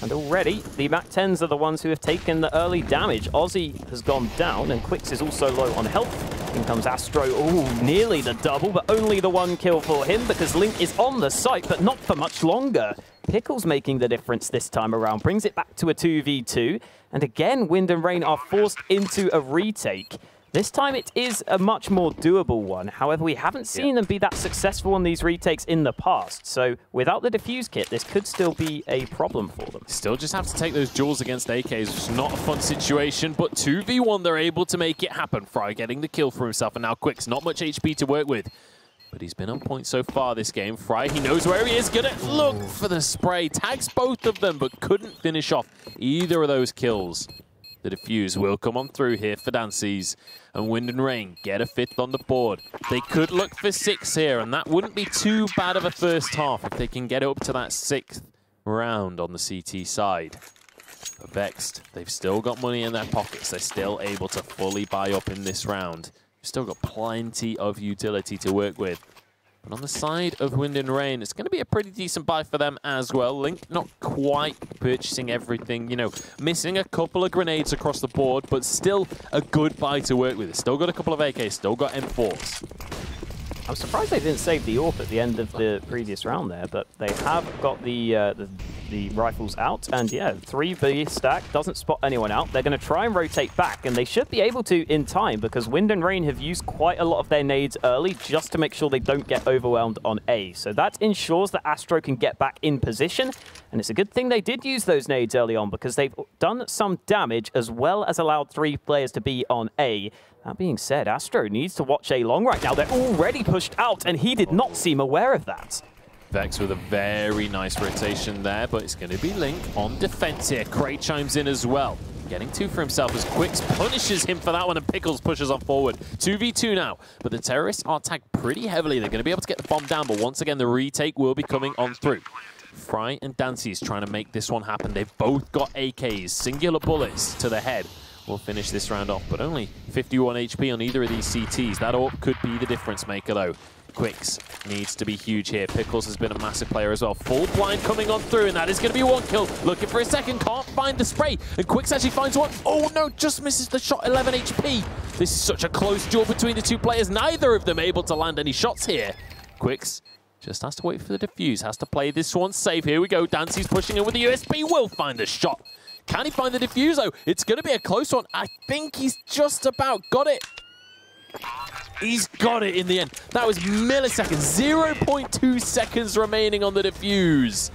And already, the MAC-10s are the ones who have taken the early damage. Ozzy has gone down, and Quix is also low on health. In comes Astro. Oh, nearly the double, but only the 1 kill for him, because Link is on the site, but not for much longer. Pickles making the difference this time around, brings it back to a 2v2. And again, Wind and Rain are forced into a retake. This time it is a much more doable one. However, we haven't seen them be that successful on these retakes in the past. So without the defuse kit, this could still be a problem for them. Still just have to take those duels against AKs, which is not a fun situation, but 2v1 they're able to make it happen. Fry getting the kill for himself, and now Quix, not much HP to work with. But he's been on point so far this game. Fry, he knows where he is. Gonna look for the spray. Tags both of them, but couldn't finish off either of those kills. The defuse will come on through here for Dancies. And Wind and Rain get a 5th on the board. They could look for 6 here, and that wouldn't be too bad of a first half if they can get up to that 6th round on the CT side. But Vexed, they've still got money in their pockets. They're still able to fully buy up in this round. They've still got plenty of utility to work with. But on the side of Wind and Rain, it's going to be a pretty decent buy for them as well. Link not quite purchasing everything, you know, missing a couple of grenades across the board, but still a good buy to work with. Still got a couple of AKs, still got M4s. I'm surprised they didn't save the AWP at the end of the previous round there, but they have got the rifles out, and yeah, 3B stack doesn't spot anyone out. They're going to try and rotate back, and they should be able to in time, because Wind and Rain have used quite a lot of their nades early just to make sure they don't get overwhelmed on A. So that ensures that Astro can get back in position, and it's a good thing they did use those nades early on, because they've done some damage as well as allowed 3 players to be on A. That being said, Astro needs to watch A long right now. They're already pushed out, and he did not seem aware of that. Vex with a very nice rotation there, but it's going to be Link on defense here. Cray chimes in as well. Getting 2 for himself as Quix punishes him for that one, and Pickles pushes on forward. 2v2 now, but the terrorists are tagged pretty heavily. They're going to be able to get the bomb down, but once again, the retake will be coming on through. Fry and Dancy's trying to make this one happen. They've both got AKs, singular bullets to the head. We'll finish this round off, but only 51 HP on either of these CTs. That AWP could be the difference maker, though. Quix needs to be huge here. Pickles has been a massive player as well. Full blind coming on through, and that is going to be 1 kill. Looking for a second, can't find the spray. And Quix actually finds one. Oh no, just misses the shot, 11 HP. This is such a close duel between the 2 players. Neither of them able to land any shots here. Quix just has to wait for the defuse, has to play this one safe. Here we go, Dancy's pushing in with the USB, will find the shot. Can he find the defuse though? It's going to be a close one. I think he's just about got it. He's got it in the end. That was milliseconds, 0.2 seconds remaining on the defuse.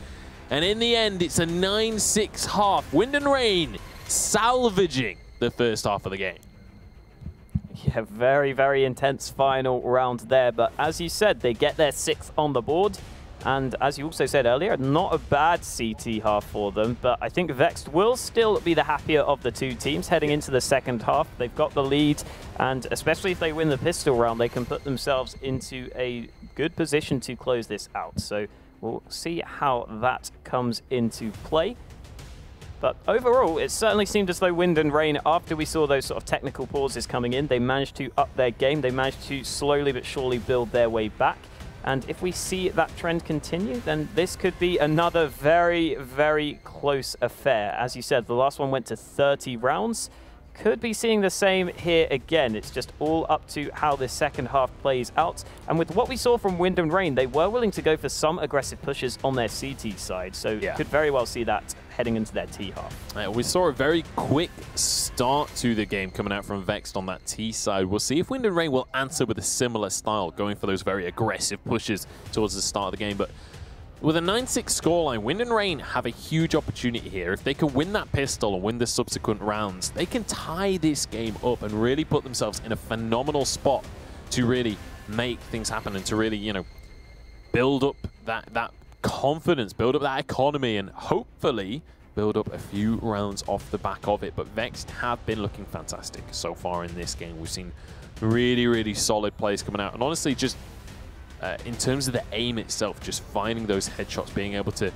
And in the end, it's a 9-6 half. Wind and Rain salvaging the first half of the game. Yeah, very, very intense final round there. But as you said, they get their 6th on the board. And as you also said earlier, not a bad CT half for them, but I think Vexed will still be the happier of the 2 teams heading into the second half. They've got the lead, and especially if they win the pistol round, they can put themselves into a good position to close this out. So we'll see how that comes into play. But overall, it certainly seemed as though Wind and Rain, after we saw those sort of technical pauses coming in, they managed to up their game. They managed to slowly but surely build their way back. And if we see that trend continue, then this could be another very, very close affair. As you said, the last one went to 30 rounds. Could be seeing the same here again. It's just all up to how this second half plays out. And with what we saw from Wind and Rain, they were willing to go for some aggressive pushes on their CT side. So you could very well see that heading into their T half. We saw a very quick start to the game coming out from Vexed on that T side. We'll see if Wind and Rain will answer with a similar style, going for those very aggressive pushes towards the start of the game. But with a 9-6 scoreline, Wind and Rain have a huge opportunity here. If they can win that pistol and win the subsequent rounds, they can tie this game up and really put themselves in a phenomenal spot to really make things happen and to really, you know, build up that confidence, build up that economy, and hopefully build up a few rounds off the back of it. But Vexed have been looking fantastic so far in this game. We've seen really, really solid plays coming out. And honestly, just in terms of the aim itself, just finding those headshots, being able to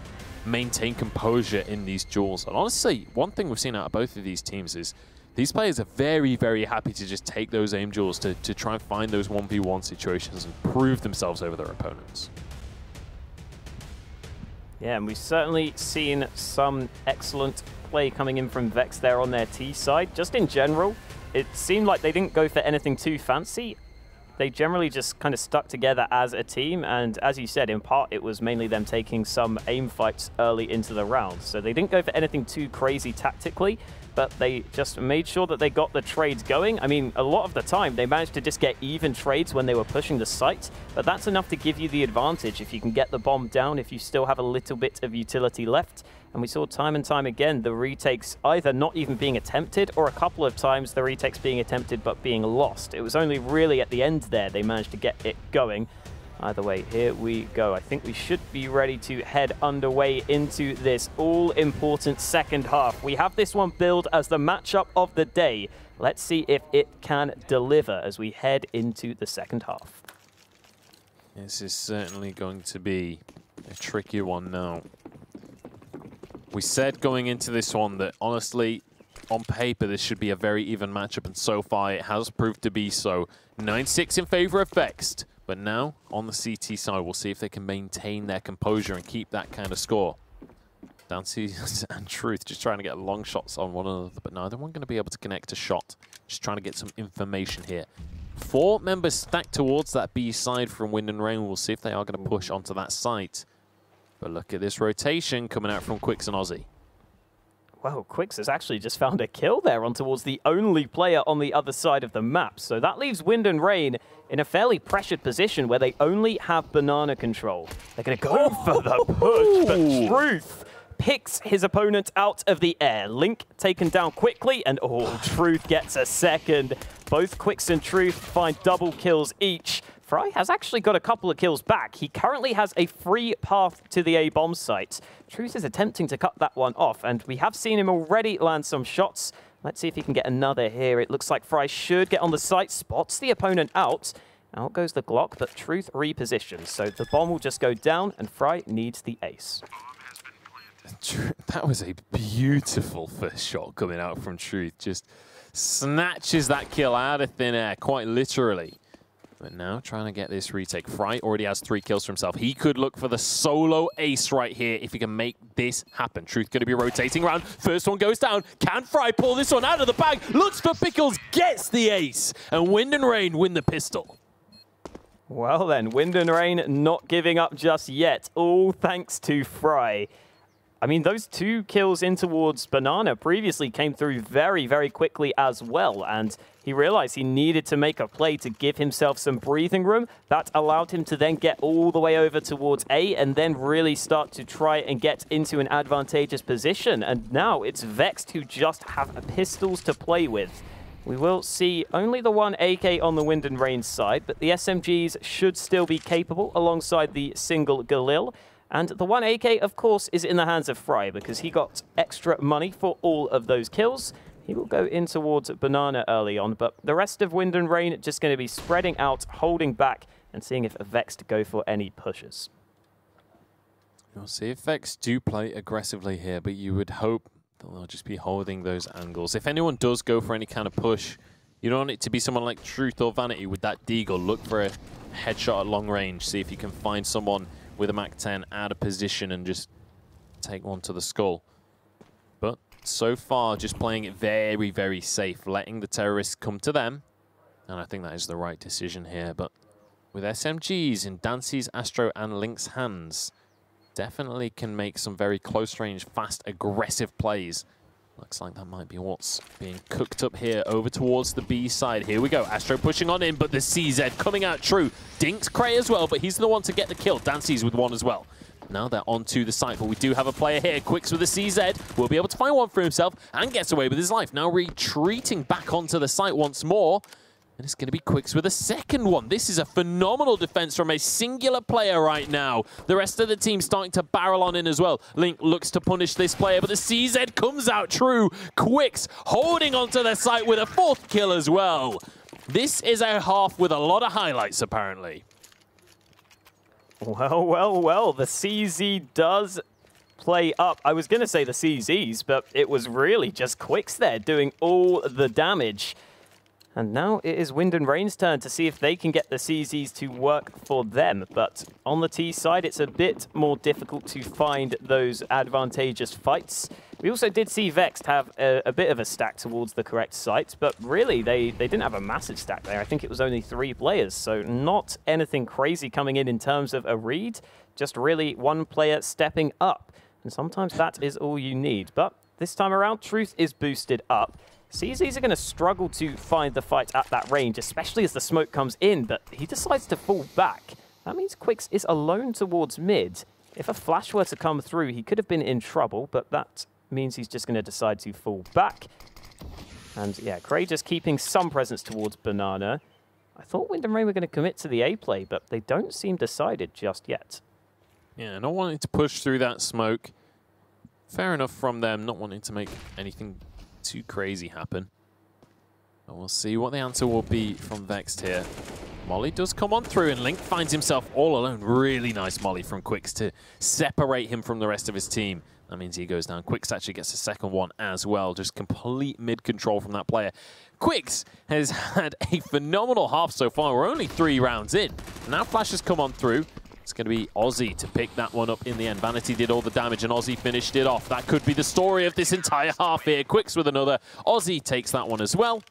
maintain composure in these duels. And honestly, one thing we've seen out of both of these teams is these players are very, very happy to just take those aim duels to try and find those 1v1 situations and prove themselves over their opponents. Yeah, and we've certainly seen some excellent play coming in from Vex there on their T side. Just in general, it seemed like they didn't go for anything too fancy. They generally just kind of stuck together as a team, and as you said, in part it was mainly them taking some aim fights early into the round. So they didn't go for anything too crazy tactically, but they just made sure that they got the trades going. I mean, a lot of the time they managed to just get even trades when they were pushing the site, but that's enough to give you the advantage if you can get the bomb down, if you still have a little bit of utility left. And we saw time and time again the retakes either not even being attempted, or a couple of times the retakes being attempted but being lost. It was only really at the end there they managed to get it going. Either way, here we go. I think we should be ready to head underway into this all-important second half. We have this one billed as the matchup of the day. Let's see if it can deliver as we head into the second half. This is certainly going to be a tricky one now. We said going into this one that, honestly, on paper, this should be a very even matchup, and so far it has proved to be so. 9-6 in favor of Vexed. But now, on the CT side, we'll see if they can maintain their composure and keep that kind of score. Dancy and Truth just trying to get long shots on one another, but neither one going to be able to connect a shot. Just trying to get some information here. 4 members stacked towards that B side from Wind and Rain. We'll see if they are going to push onto that site. But look at this rotation coming out from Quicks and Aussie. Well, Quicks has actually just found a kill there on towards the only player on the other side of the map. So that leaves Wind and Rain in a fairly pressured position where they only have banana control. They're going to go for the push, but Truth picks his opponent out of the air. Link taken down quickly, and Truth gets a second. Both Quicks and Truth find double kills each. Fry has actually got a couple of kills back. He currently has a free path to the A-bomb site. Truth is attempting to cut that one off, and we have seen him already land some shots. Let's see if he can get another here. It looks like Fry should get on the site, spots the opponent out. Out goes the Glock, but Truth repositions. So the bomb will just go down, and Fry needs the ace. That was a beautiful first shot coming out from Truth. Just snatches that kill out of thin air, quite literally. But now trying to get this retake. Fry already has 3 kills for himself. He could look for the solo ace right here if he can make this happen. Truth going to be rotating around. First one goes down. Can Fry pull this one out of the bag? Looks for Pickles, gets the ace. And Wind and Rain win the pistol. Well then, Wind and Rain not giving up just yet. All thanks to Fry. I mean, those 2 kills in towards Banana previously came through very, very quickly as well. And he realized he needed to make a play to give himself some breathing room. That allowed him to then get all the way over towards A and then really start to try and get into an advantageous position. And now it's Vexed who just have pistols to play with. We will see only the 1 AK on the Wind and Rain side, but the SMGs should still be capable alongside the single Galil. And the 1 AK, of course, is in the hands of Fry because he got extra money for all of those kills. He will go in towards Banana early on, but the rest of Wind and Rain just going to be spreading out, holding back, and seeing if Vexed go for any pushes. We'll see if Vexed do play aggressively here, but you would hope that they'll just be holding those angles. If anyone does go for any kind of push, you don't want it to be someone like Truth or Vanity with that Deagle. Look for a headshot at long range, see if you can find someone with a MAC-10 out of position and just take one to the skull. But so far, just playing it very, very safe, letting the terrorists come to them. And I think that is the right decision here. But with SMGs in Dancy's, Astro, and Link's hands, definitely can make some very close-range, fast, aggressive plays. Looks like that might be what's being cooked up here over towards the B side. Here we go. Astro pushing on in, but the CZ coming out true. Dinks Cray as well, but he's the one to get the kill. Dancy's with one as well. Now they're onto the site, but we do have a player here. Quicks with the CZ. Will be able to find one for himself and gets away with his life. Now retreating back onto the site once more. And it's going to be Quicks with a second one. This is a phenomenal defense from a singular player right now. The rest of the team starting to barrel on in as well. Link looks to punish this player, but the CZ comes out true. Quicks holding onto their site with a 4th kill as well. This is a half with a lot of highlights, apparently. Well, well, well, the CZ does play up. I was going to say the CZs, but it was really just Quicks there doing all the damage. And now it is Wind and Rain's turn to see if they can get the CZs to work for them. But on the T side, it's a bit more difficult to find those advantageous fights. We also did see Vexed have a bit of a stack towards the correct site, but really they didn't have a massive stack there. I think it was only 3 players, so not anything crazy coming in terms of a read, just really one player stepping up. And sometimes that is all you need. But this time around, Truth is boosted up. CZs are going to struggle to find the fight at that range, especially as the smoke comes in, but he decides to fall back. That means Quicks is alone towards mid. If a flash were to come through, he could have been in trouble, but that means he's just going to decide to fall back. And yeah, Cray just keeping some presence towards Banana. I thought Wind and Rain were going to commit to the A play, but they don't seem decided just yet. Yeah, not wanting to push through that smoke. Fair enough from them, not wanting to make anything too crazy happen. And we'll see what the answer will be from Vexed here. Molly does come on through, and Link finds himself all alone. Really nice Molly from Quicks to separate him from the rest of his team. That means he goes down. Quicks actually gets a second one as well. Just complete mid-control from that player. Quicks has had a phenomenal half so far. We're only 3 rounds in. Now Flash has come on through. It's going to be Aussie to pick that one up in the end. Vanity did all the damage, and Aussie finished it off. That could be the story of this entire half here. Quicks with another. Aussie takes that one as well.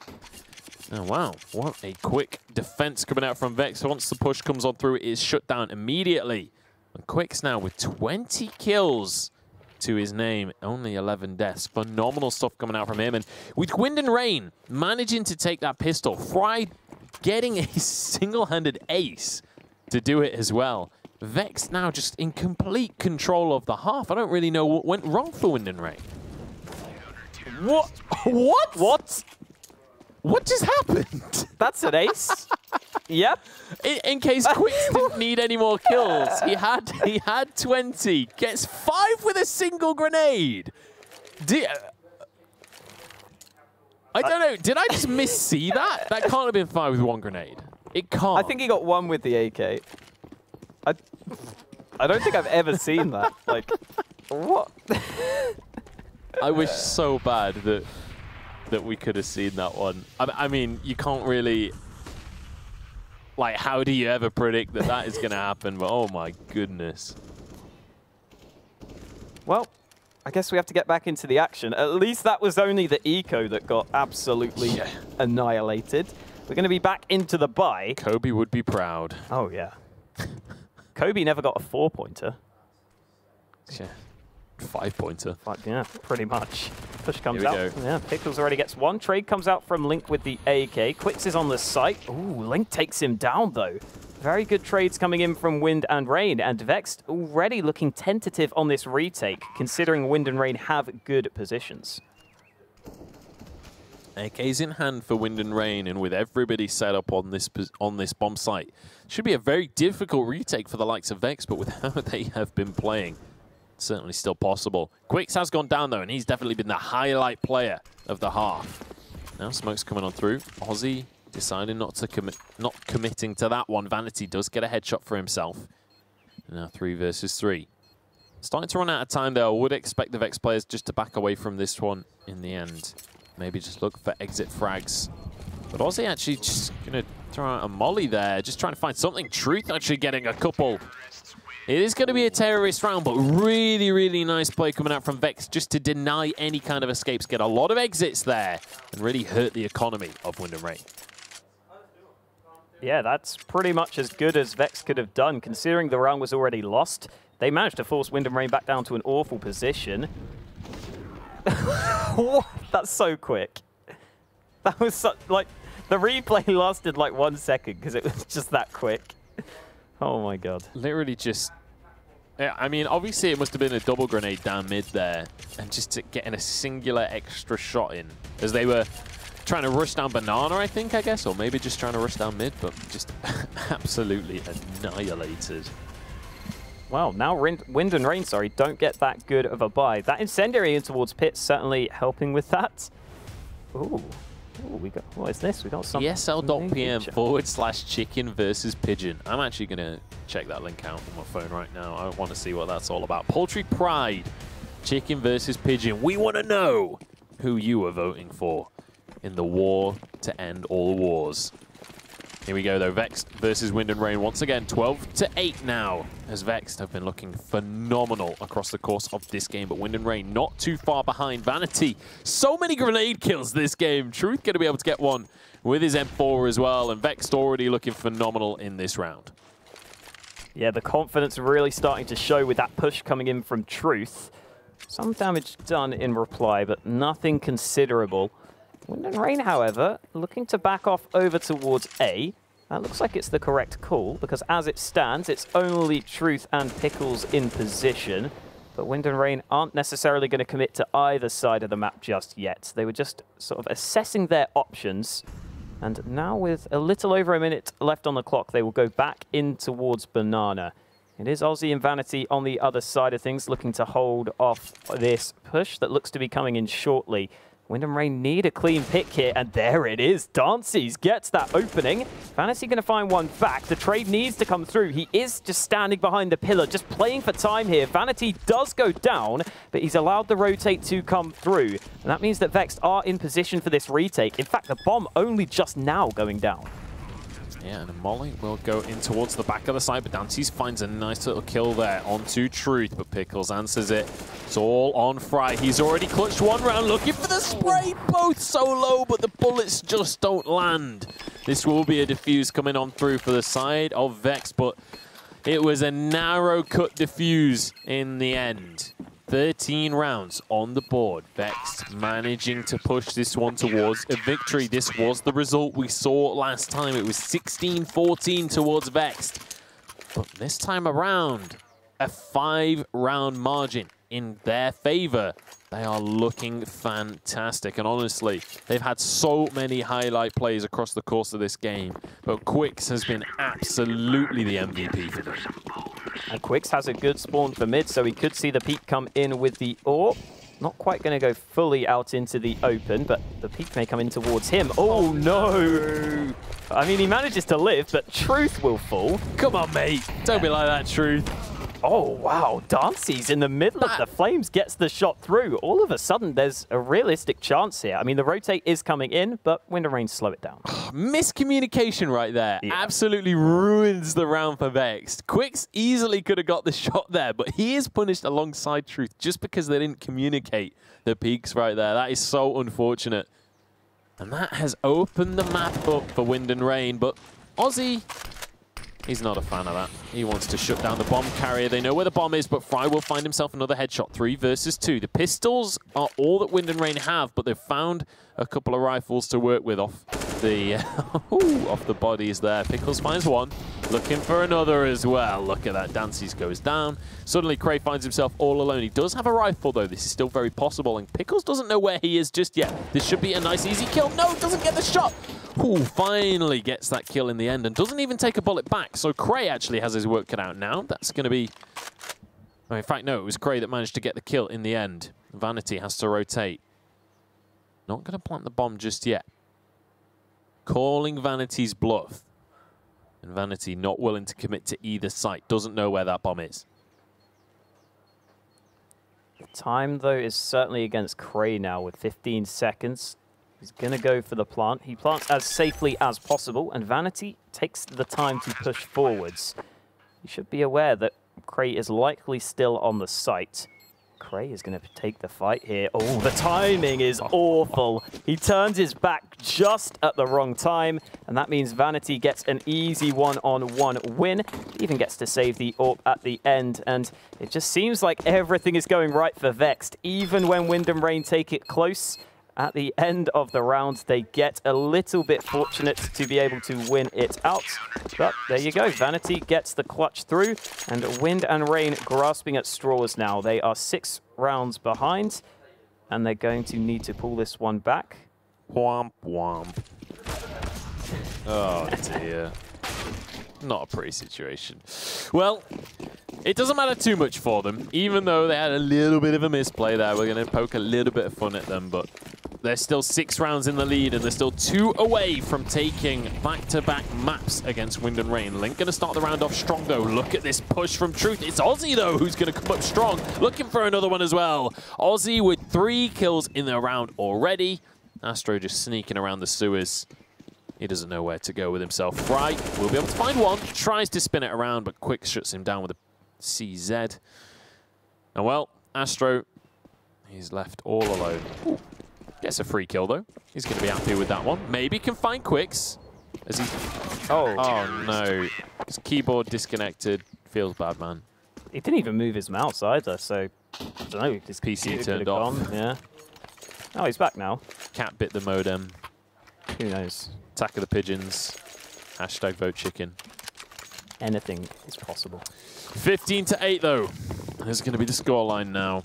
Oh, wow. What a quick defense coming out from Vex. Once the push comes on through, it is shut down immediately. And Quicks now with 20 kills to his name. Only 11 deaths. Phenomenal stuff coming out from him. And with Wind and Rain managing to take that pistol, Fry getting a single-handed ace to do it as well. Vex now just in complete control of the half. I don't really know what went wrong for Wind and Rain. What? What? What? What just happened? That's an ace. Yep. In case Quicks didn't need any more kills, he had 20. Gets 5 with a single grenade. I don't know. Did I just miss-see that? That can't have been 5 with 1 grenade. It can't. I think he got 1 with the AK. I don't think I've ever seen that. Like, what? I wish so bad that we could have seen that one. I mean, you can't really... Like, how do you ever predict that that is going to happen? But oh my goodness. Well, I guess we have to get back into the action. At least that was only the eco that got absolutely annihilated. We're going to be back into the buy. Kobe would be proud. Oh, yeah. Kobe never got a 4-pointer. Yeah. 5-pointer. Yeah, pretty much. Push comes Here we out. go. Yeah, Pickles already gets 1. Trade comes out from Link with the AK. Quicks is on the site. Ooh, Link takes him down, though. Very good trades coming in from Wind and Rain. And Vexed already looking tentative on this retake, considering Wind and Rain have good positions. AK's in hand for Wind and Rain, and with everybody set up on this bomb site, should be a very difficult retake for the likes of Vex, but with how they have been playing, it's certainly still possible. Quicks has gone down though, and he's definitely been the highlight player of the half. Now smoke's coming on through. Aussie deciding not committing to that one. Vanity does get a headshot for himself. And now 3 versus 3. Starting to run out of time there. I would expect the Vex players just to back away from this one in the end. Maybe just look for exit frags. But Aussie actually just going to throw out a molly there. Just trying to find something. Truth actually getting a couple. It is going to be a terrorist round, but really, really nice play coming out from Vex just to deny any kind of escapes. Get a lot of exits there and really hurt the economy of Wind and Rain. Yeah, that's pretty much as good as Vex could have done, considering the round was already lost. They managed to force Wind and Rain back down to an awful position. That's so quick. That was such, like, the replay lasted like 1 second because it was just that quick. Oh my god. Literally just, yeah, I mean, obviously it must have been a double grenade down mid there, and just getting a singular extra shot in as they were trying to rush down Banana, I think, I guess, or maybe just trying to rush down mid, but just absolutely annihilated. Well, now Wind and Rain, sorry, don't get that good of a buy. That Incendiary in towards Pit certainly helping with that. Ooh. Ooh, we got, what is this? We got some ESL.PM/chicken versus pigeon. I'm actually going to check that link out on my phone right now. I want to see what that's all about. Poultry Pride, chicken versus pigeon. We want to know who you are voting for in the war to end all wars. Here we go, though. Vexed versus Wind and Rain once again. 12-8 now, as Vexed have been looking phenomenal across the course of this game. But Wind and Rain not too far behind. Vanity, so many grenade kills this game. Truth going to be able to get one with his M4 as well. And Vexed already looking phenomenal in this round. Yeah, the confidence really starting to show with that push coming in from Truth. Some damage done in reply, but nothing considerable. Wind and Rain, however, looking to back off over towards A. That looks like it's the correct call, because as it stands, it's only Truth and Pickles in position. But Wind and Rain aren't necessarily going to commit to either side of the map just yet. They were just sort of assessing their options. And now with a little over a minute left on the clock, they will go back in towards Banana. It is Aussie and Vanity on the other side of things, looking to hold off this push that looks to be coming in shortly. Wind and Rain need a clean pick here, and there it is. Dances gets that opening. Vanity going to find one back. The trade needs to come through. He is just standing behind the pillar, just playing for time here. Vanity does go down, but he's allowed the rotate to come through. And that means that Vexed are in position for this retake. In fact, the bomb only just now going down. Yeah, and a molly will go in towards the back of the side, but Dantes finds a nice little kill there onto Truth, but Pickles answers it. It's all on Fry. He's already clutched one round, looking for the spray, both so low, but the bullets just don't land. This will be a defuse coming on through for the side of Vex, but it was a narrow cut defuse in the end. 13 rounds on the board. Vexed managing to push this one towards a victory. This was the result we saw last time. It was 16-14 towards Vexed. But this time around, a 5-round margin in their favor. They are looking fantastic. And honestly, they've had so many highlight plays across the course of this game. But Quicks has been absolutely the MVP for them. And Quicks has a good spawn for mid, so we could see the peak come in with the AWP. Not quite going to go fully out into the open, but the peak may come in towards him. Oh, no! I mean, he manages to live, but Truth will fall. Come on, mate. Don't be like that, Truth. Oh, wow. Dancy's in the middle of the flames, gets the shot through. All of a sudden, there's a realistic chance here. I mean, the rotate is coming in, but Wind and Rain slow it down. Miscommunication right there. Yeah. Absolutely ruins the round for Vexed. Quicks easily could have got the shot there, but he is punished alongside Truth just because they didn't communicate the peaks right there. That is so unfortunate. And that has opened the map up for Wind and Rain, but Aussie... he's not a fan of that. He wants to shut down the bomb carrier. They know where the bomb is, but Fry will find himself another headshot. 3 versus 2. The pistols are all that Wind and Rain have, but they've found a couple of rifles to work with off the off the bodies there. Pickles finds one, looking for another as well. Look at that. Dances goes down. Suddenly, Cray finds himself all alone. He does have a rifle, though. This is still very possible, and Pickles doesn't know where he is just yet. This should be a nice, easy kill. No, doesn't get the shot. Ooh, finally gets that kill in the end and doesn't even take a bullet back. So Cray actually has his work cut out now. That's going to be... oh, in fact, no, it was Cray that managed to get the kill in the end. Vanity has to rotate. Not going to plant the bomb just yet. Calling Vanity's bluff. And Vanity not willing to commit to either site. Doesn't know where that bomb is. The time, though, is certainly against Cray now with 15 seconds. He's going to go for the plant. He plants as safely as possible, and Vanity takes the time to push forwards. You should be aware that Cray is likely still on the site. Cray is going to take the fight here. Oh, the timing is awful. He turns his back just at the wrong time, and that means Vanity gets an easy one-on-one win. He even gets to save the AWP at the end, and it just seems like everything is going right for Vexed. Even when Wind and Rain take it close, at the end of the round, they get a little bit fortunate to be able to win it out. But there you go. Vanity gets the clutch through, and Wind and Rain grasping at straws now. They are 6 rounds behind, and they're going to need to pull this one back. Womp womp. Oh dear. Not a pretty situation. Well, it doesn't matter too much for them, even though they had a little bit of a misplay there. We're going to poke a little bit of fun at them, but they're still 6 rounds in the lead, and they're still 2 away from taking back-to-back maps against Wind and Rain. Link going to start the round off strong, though. Look at this push from Truth. It's Ozzy, though, who's going to come up strong, looking for another one as well. Ozzy with 3 kills in the round already. Astro just sneaking around the sewers. He doesn't know where to go with himself. Fry will be able to find one. Tries to spin it around, but Quick shuts him down with a CZ. And well, Astro, he's left all alone. Ooh. Gets a free kill, though. He's going to be happy with that one. Maybe can find Quicks. As he... Oh, no. His keyboard disconnected. Feels bad, man. He didn't even move his mouse either, so... I don't know. His PC turned off. Gone. Yeah. Oh, he's back now. Cat bit the modem. Who knows? Attack of the pigeons. Hashtag vote chicken. Anything is possible. 15-8, though. There's going to be the scoreline now.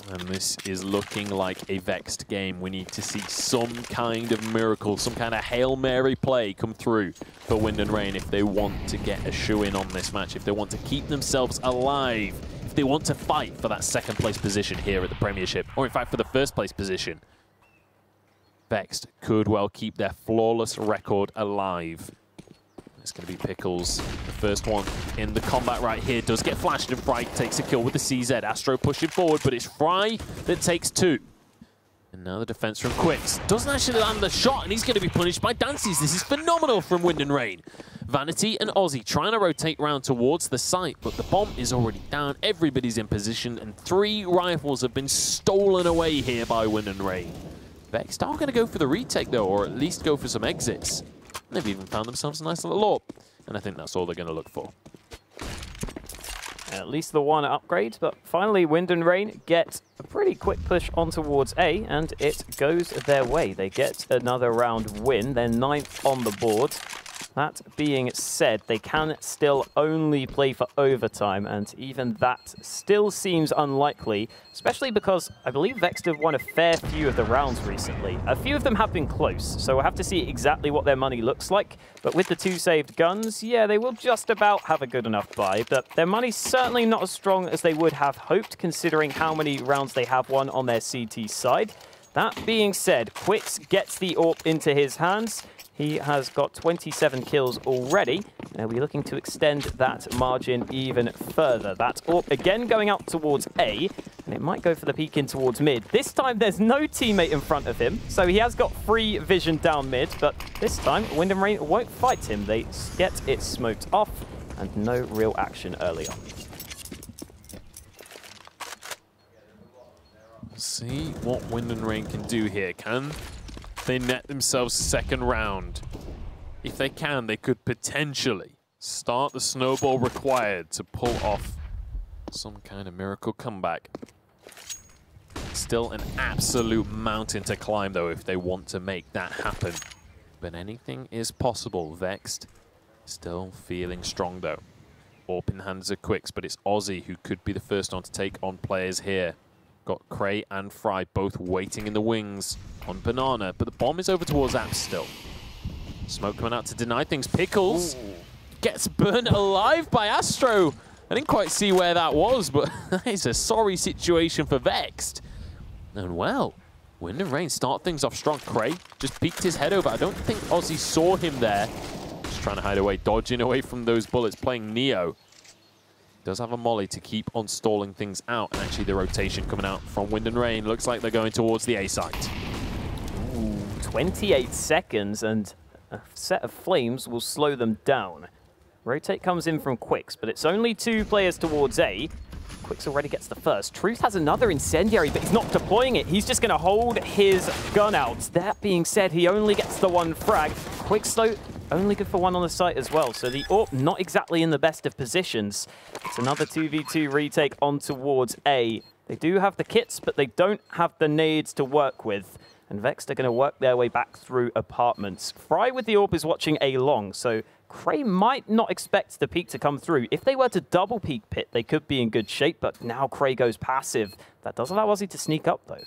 And this is looking like a Vexed game. We need to see some kind of miracle, some kind of Hail Mary play come through for Wind and Rain if they want to get a shoe-in on this match, if they want to keep themselves alive, if they want to fight for that second place position here at the Premiership, or in fact for the first place position. Vexed could well keep their flawless record alive. It's going to be Pickles, the first one in the combat right here. Does get flashed, and Fry takes a kill with the CZ. Astro pushing forward, but it's Fry that takes 2. And now the defense from Quicks. Doesn't actually land the shot, and he's going to be punished by Dances. This is phenomenal from Wind and Rain. Vanity and Ozzy trying to rotate round towards the site, but the bomb is already down. Everybody's in position, and 3 rifles have been stolen away here by Wind and Rain. Vexed are going to go for the retake, though, or at least go for some exits. They've even found themselves a nice little AWP, and I think that's all they're going to look for. At least the one upgrade, but finally Wind and Rain get a pretty quick push on towards A, and it goes their way. They get another round win. They're 9th on the board. That being said, they can still only play for overtime, and even that still seems unlikely, especially because I believe Vexed have won a fair few of the rounds recently. A few of them have been close, so we'll have to see exactly what their money looks like. But with the 2 saved guns, yeah, they will just about have a good enough buy, but their money's certainly not as strong as they would have hoped, considering how many rounds they have won on their CT side. That being said, Quicks gets the AWP into his hands. He has got 27 kills already. Now we're looking to extend that margin even further. That AWP again going out towards A, and it might go for the peek in towards mid. This time there's no teammate in front of him, so he has got free vision down mid, but this time Wind and Rain won't fight him. They get it smoked off, and no real action early on. See what Wind and Rain can do here. Can they net themselves a second round? If they can, they could potentially start the snowball required to pull off some kind of miracle comeback. Still an absolute mountain to climb, though, if they want to make that happen. But anything is possible. Vexed still feeling strong, though. AWP in hands of Quicks, but it's Ozzy who could be the first one to take on players here. Got Cray and Fry both waiting in the wings on Banana, but the bomb is over towards Apps still. Smoke coming out to deny things. Pickles gets burned alive by Astro. I didn't quite see where that was, but that is a sorry situation for Vexed. And well, Wind and Rain start things off strong. Cray just peeked his head over. I don't think Ozzy saw him there. Just trying to hide away, dodging away from those bullets, playing Neo. Does have a molly to keep on stalling things out, and actually the rotation coming out from Wind and Rain looks like they're going towards the A site. Ooh, 28 seconds, and a set of flames will slow them down. Rotate comes in from Quicks, but it's only 2 players towards A. Quicks already gets the first. Truth has another incendiary, but he's not deploying it. He's just going to hold his gun out. That being said, he only gets the 1 frag. Quicks, though, only good for 1 on the site as well. So the AWP not exactly in the best of positions. It's another 2v2 retake on towards A. They do have the kits, but they don't have the nades to work with. And Vexed are going to work their way back through apartments. Fry with the AWP is watching A long, so Cray might not expect the peek to come through. If they were to double peek pit, they could be in good shape, but now Cray goes passive. That does allow Ozzy to sneak up, though.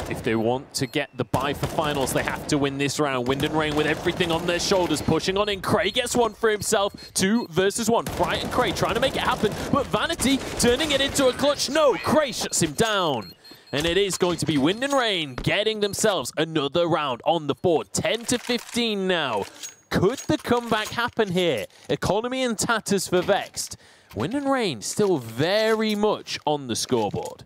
If they want to get the bye for finals, they have to win this round. Wind and Rain with everything on their shoulders, pushing on in. Cray gets one for himself. 2 versus 1. Bright and Cray trying to make it happen, but Vanity turning it into a clutch. No, Cray shuts him down. And it is going to be Wind and Rain getting themselves another round on the board. 10 to 15 now. Could the comeback happen here? Economy in tatters for Vexed. Wind and Rain still very much on the scoreboard.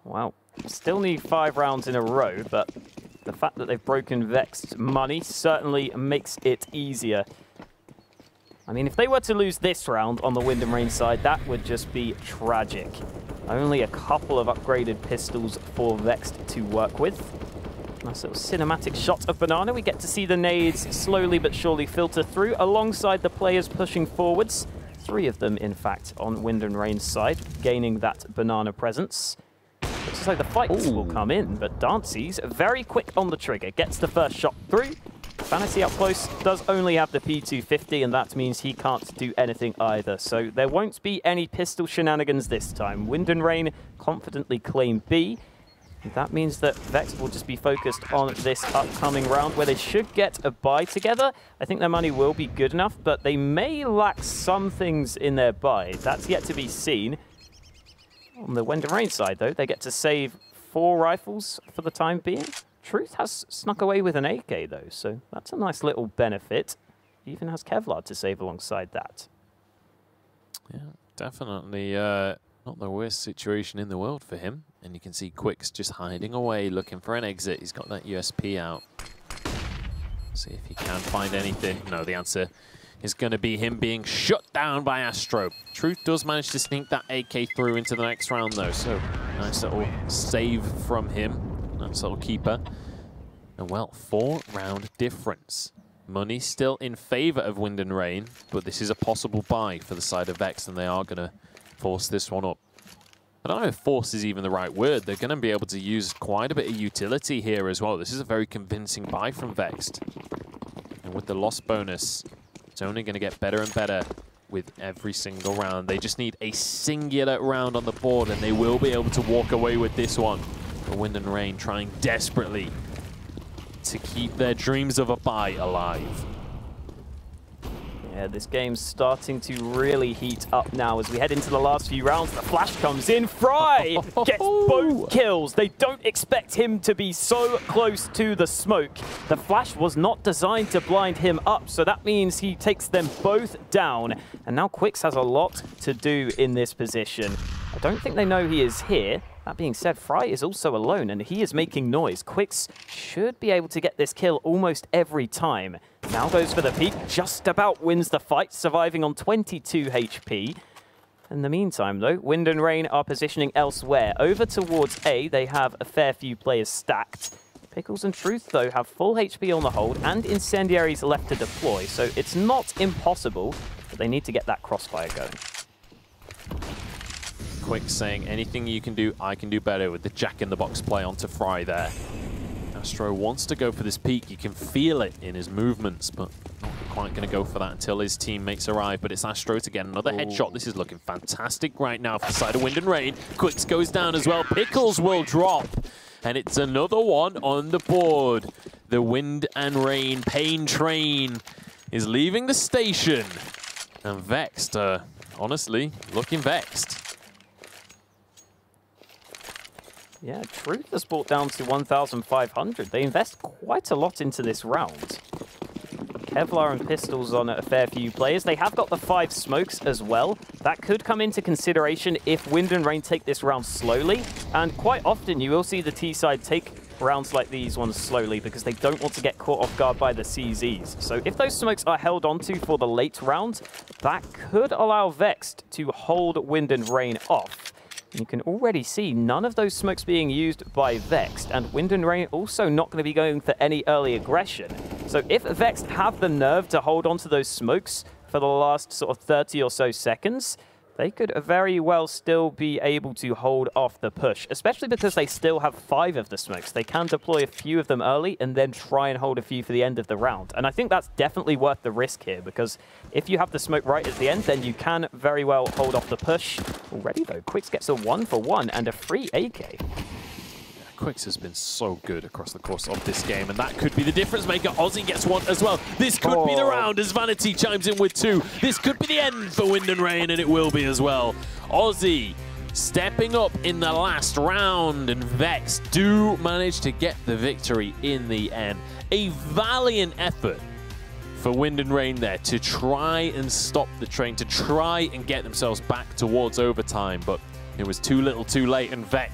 Well, still need 5 rounds in a row, but the fact that they've broken Vexed's money certainly makes it easier. I mean, if they were to lose this round on the Wind and Rain side, that would just be tragic. Only a couple of upgraded pistols for Vexed to work with. Nice little cinematic shot of Banana. We get to see the nades slowly but surely filter through alongside the players pushing forwards. 3 of them, in fact, on Wind and Rain's side, gaining that Banana presence. Looks like the fights will come in, but Dancy's very quick on the trigger. Gets the first shot through. Fantasy up close does only have the P250, and that means he can't do anything either. So there won't be any pistol shenanigans this time. Wind and Rain confidently claim B. That means that Vexed will just be focused on this upcoming round where they should get a bye together. I think their money will be good enough, but they may lack some things in their bye. That's yet to be seen. On the Wind and Rain side, though, they get to save 4 rifles for the time being. Truth has snuck away with an AK, though, so that's a nice little benefit. He even has Kevlar to save alongside that. Yeah, definitely not the worst situation in the world for him. And you can see Quick's just hiding away, looking for an exit. He's got that USP out. See if he can find anything. No, the answer is going to be him being shut down by Astro. Truth does manage to sneak that AK through into the next round, though. So, nice little save from him. Nice little keeper. And, well, 4-round difference. Money still in favor of Wind and Rain, but this is a possible bye for the side of Vex, and they are going to force this one up. I don't know if force is even the right word. They're going to be able to use quite a bit of utility here as well. This is a very convincing buy from Vexed. And with the loss bonus, it's only going to get better and better with every single round. They just need a singular round on the board, and they will be able to walk away with this one. For Wind and Rain trying desperately to keep their dreams of a bye alive. Yeah, this game's starting to really heat up now as we head into the last few rounds. The flash comes in. Fry gets both kills. They don't expect him to be so close to the smoke. The flash was not designed to blind him up, so that means he takes them both down. And now Quicks has a lot to do in this position. I don't think they know he is here. That being said, Fry is also alone, and he is making noise. Quicks should be able to get this kill almost every time. Now goes for the peek, just about wins the fight, surviving on 22 HP. In the meantime, though, Wind and Rain are positioning elsewhere. Over towards A, they have a fair few players stacked. Pickles and Truth, though, have full HP on the hold and Incendiaries left to deploy, so it's not impossible, but they need to get that crossfire going. Quick saying, anything you can do, I can do better, with the jack-in-the-box play onto Fry there. Astro wants to go for this peak. You can feel it in his movements, but not quite going to go for that until his teammates arrive. But it's Astro to get another headshot. This is looking fantastic right now for the side of Wind and Rain. Quicks goes down as well. Pickles will drop. And it's another one on the board. The Wind and Rain pain train is leaving the station. And Vexed, honestly, looking vexed. Yeah, Truth is brought down to 1,500. They invest quite a lot into this round. Kevlar and pistols on a fair few players. They have got the 5 smokes as well. That could come into consideration if Wind and Rain take this round slowly. And quite often you will see the T-side take rounds like these ones slowly because they don't want to get caught off guard by the CZs. So if those smokes are held onto for the late round, that could allow Vexed to hold Wind and Rain off. You can already see none of those smokes being used by Vexed, and Wind and Rain also not going to be going for any early aggression. So if Vexed have the nerve to hold on to those smokes for the last sort of 30 or so seconds, they could very well still be able to hold off the push, especially because they still have 5 of the smokes. They can deploy a few of them early and then try and hold a few for the end of the round. And I think that's definitely worth the risk here, because if you have the smoke right at the end, then you can very well hold off the push. Already, though, Quicks gets a 1-for-1 and a free AK. Quicks has been so good across the course of this game, and that could be the difference maker. Ozzy gets 1 as well. This could be the round as Vanity chimes in with 2. This could be the end for Wind and Rain, and it will be as well. Ozzy stepping up in the last round, and Vexed do manage to get the victory in the end. A valiant effort for Wind and Rain there to try and stop the train, to try and get themselves back towards overtime, but it was too little too late, and Vexed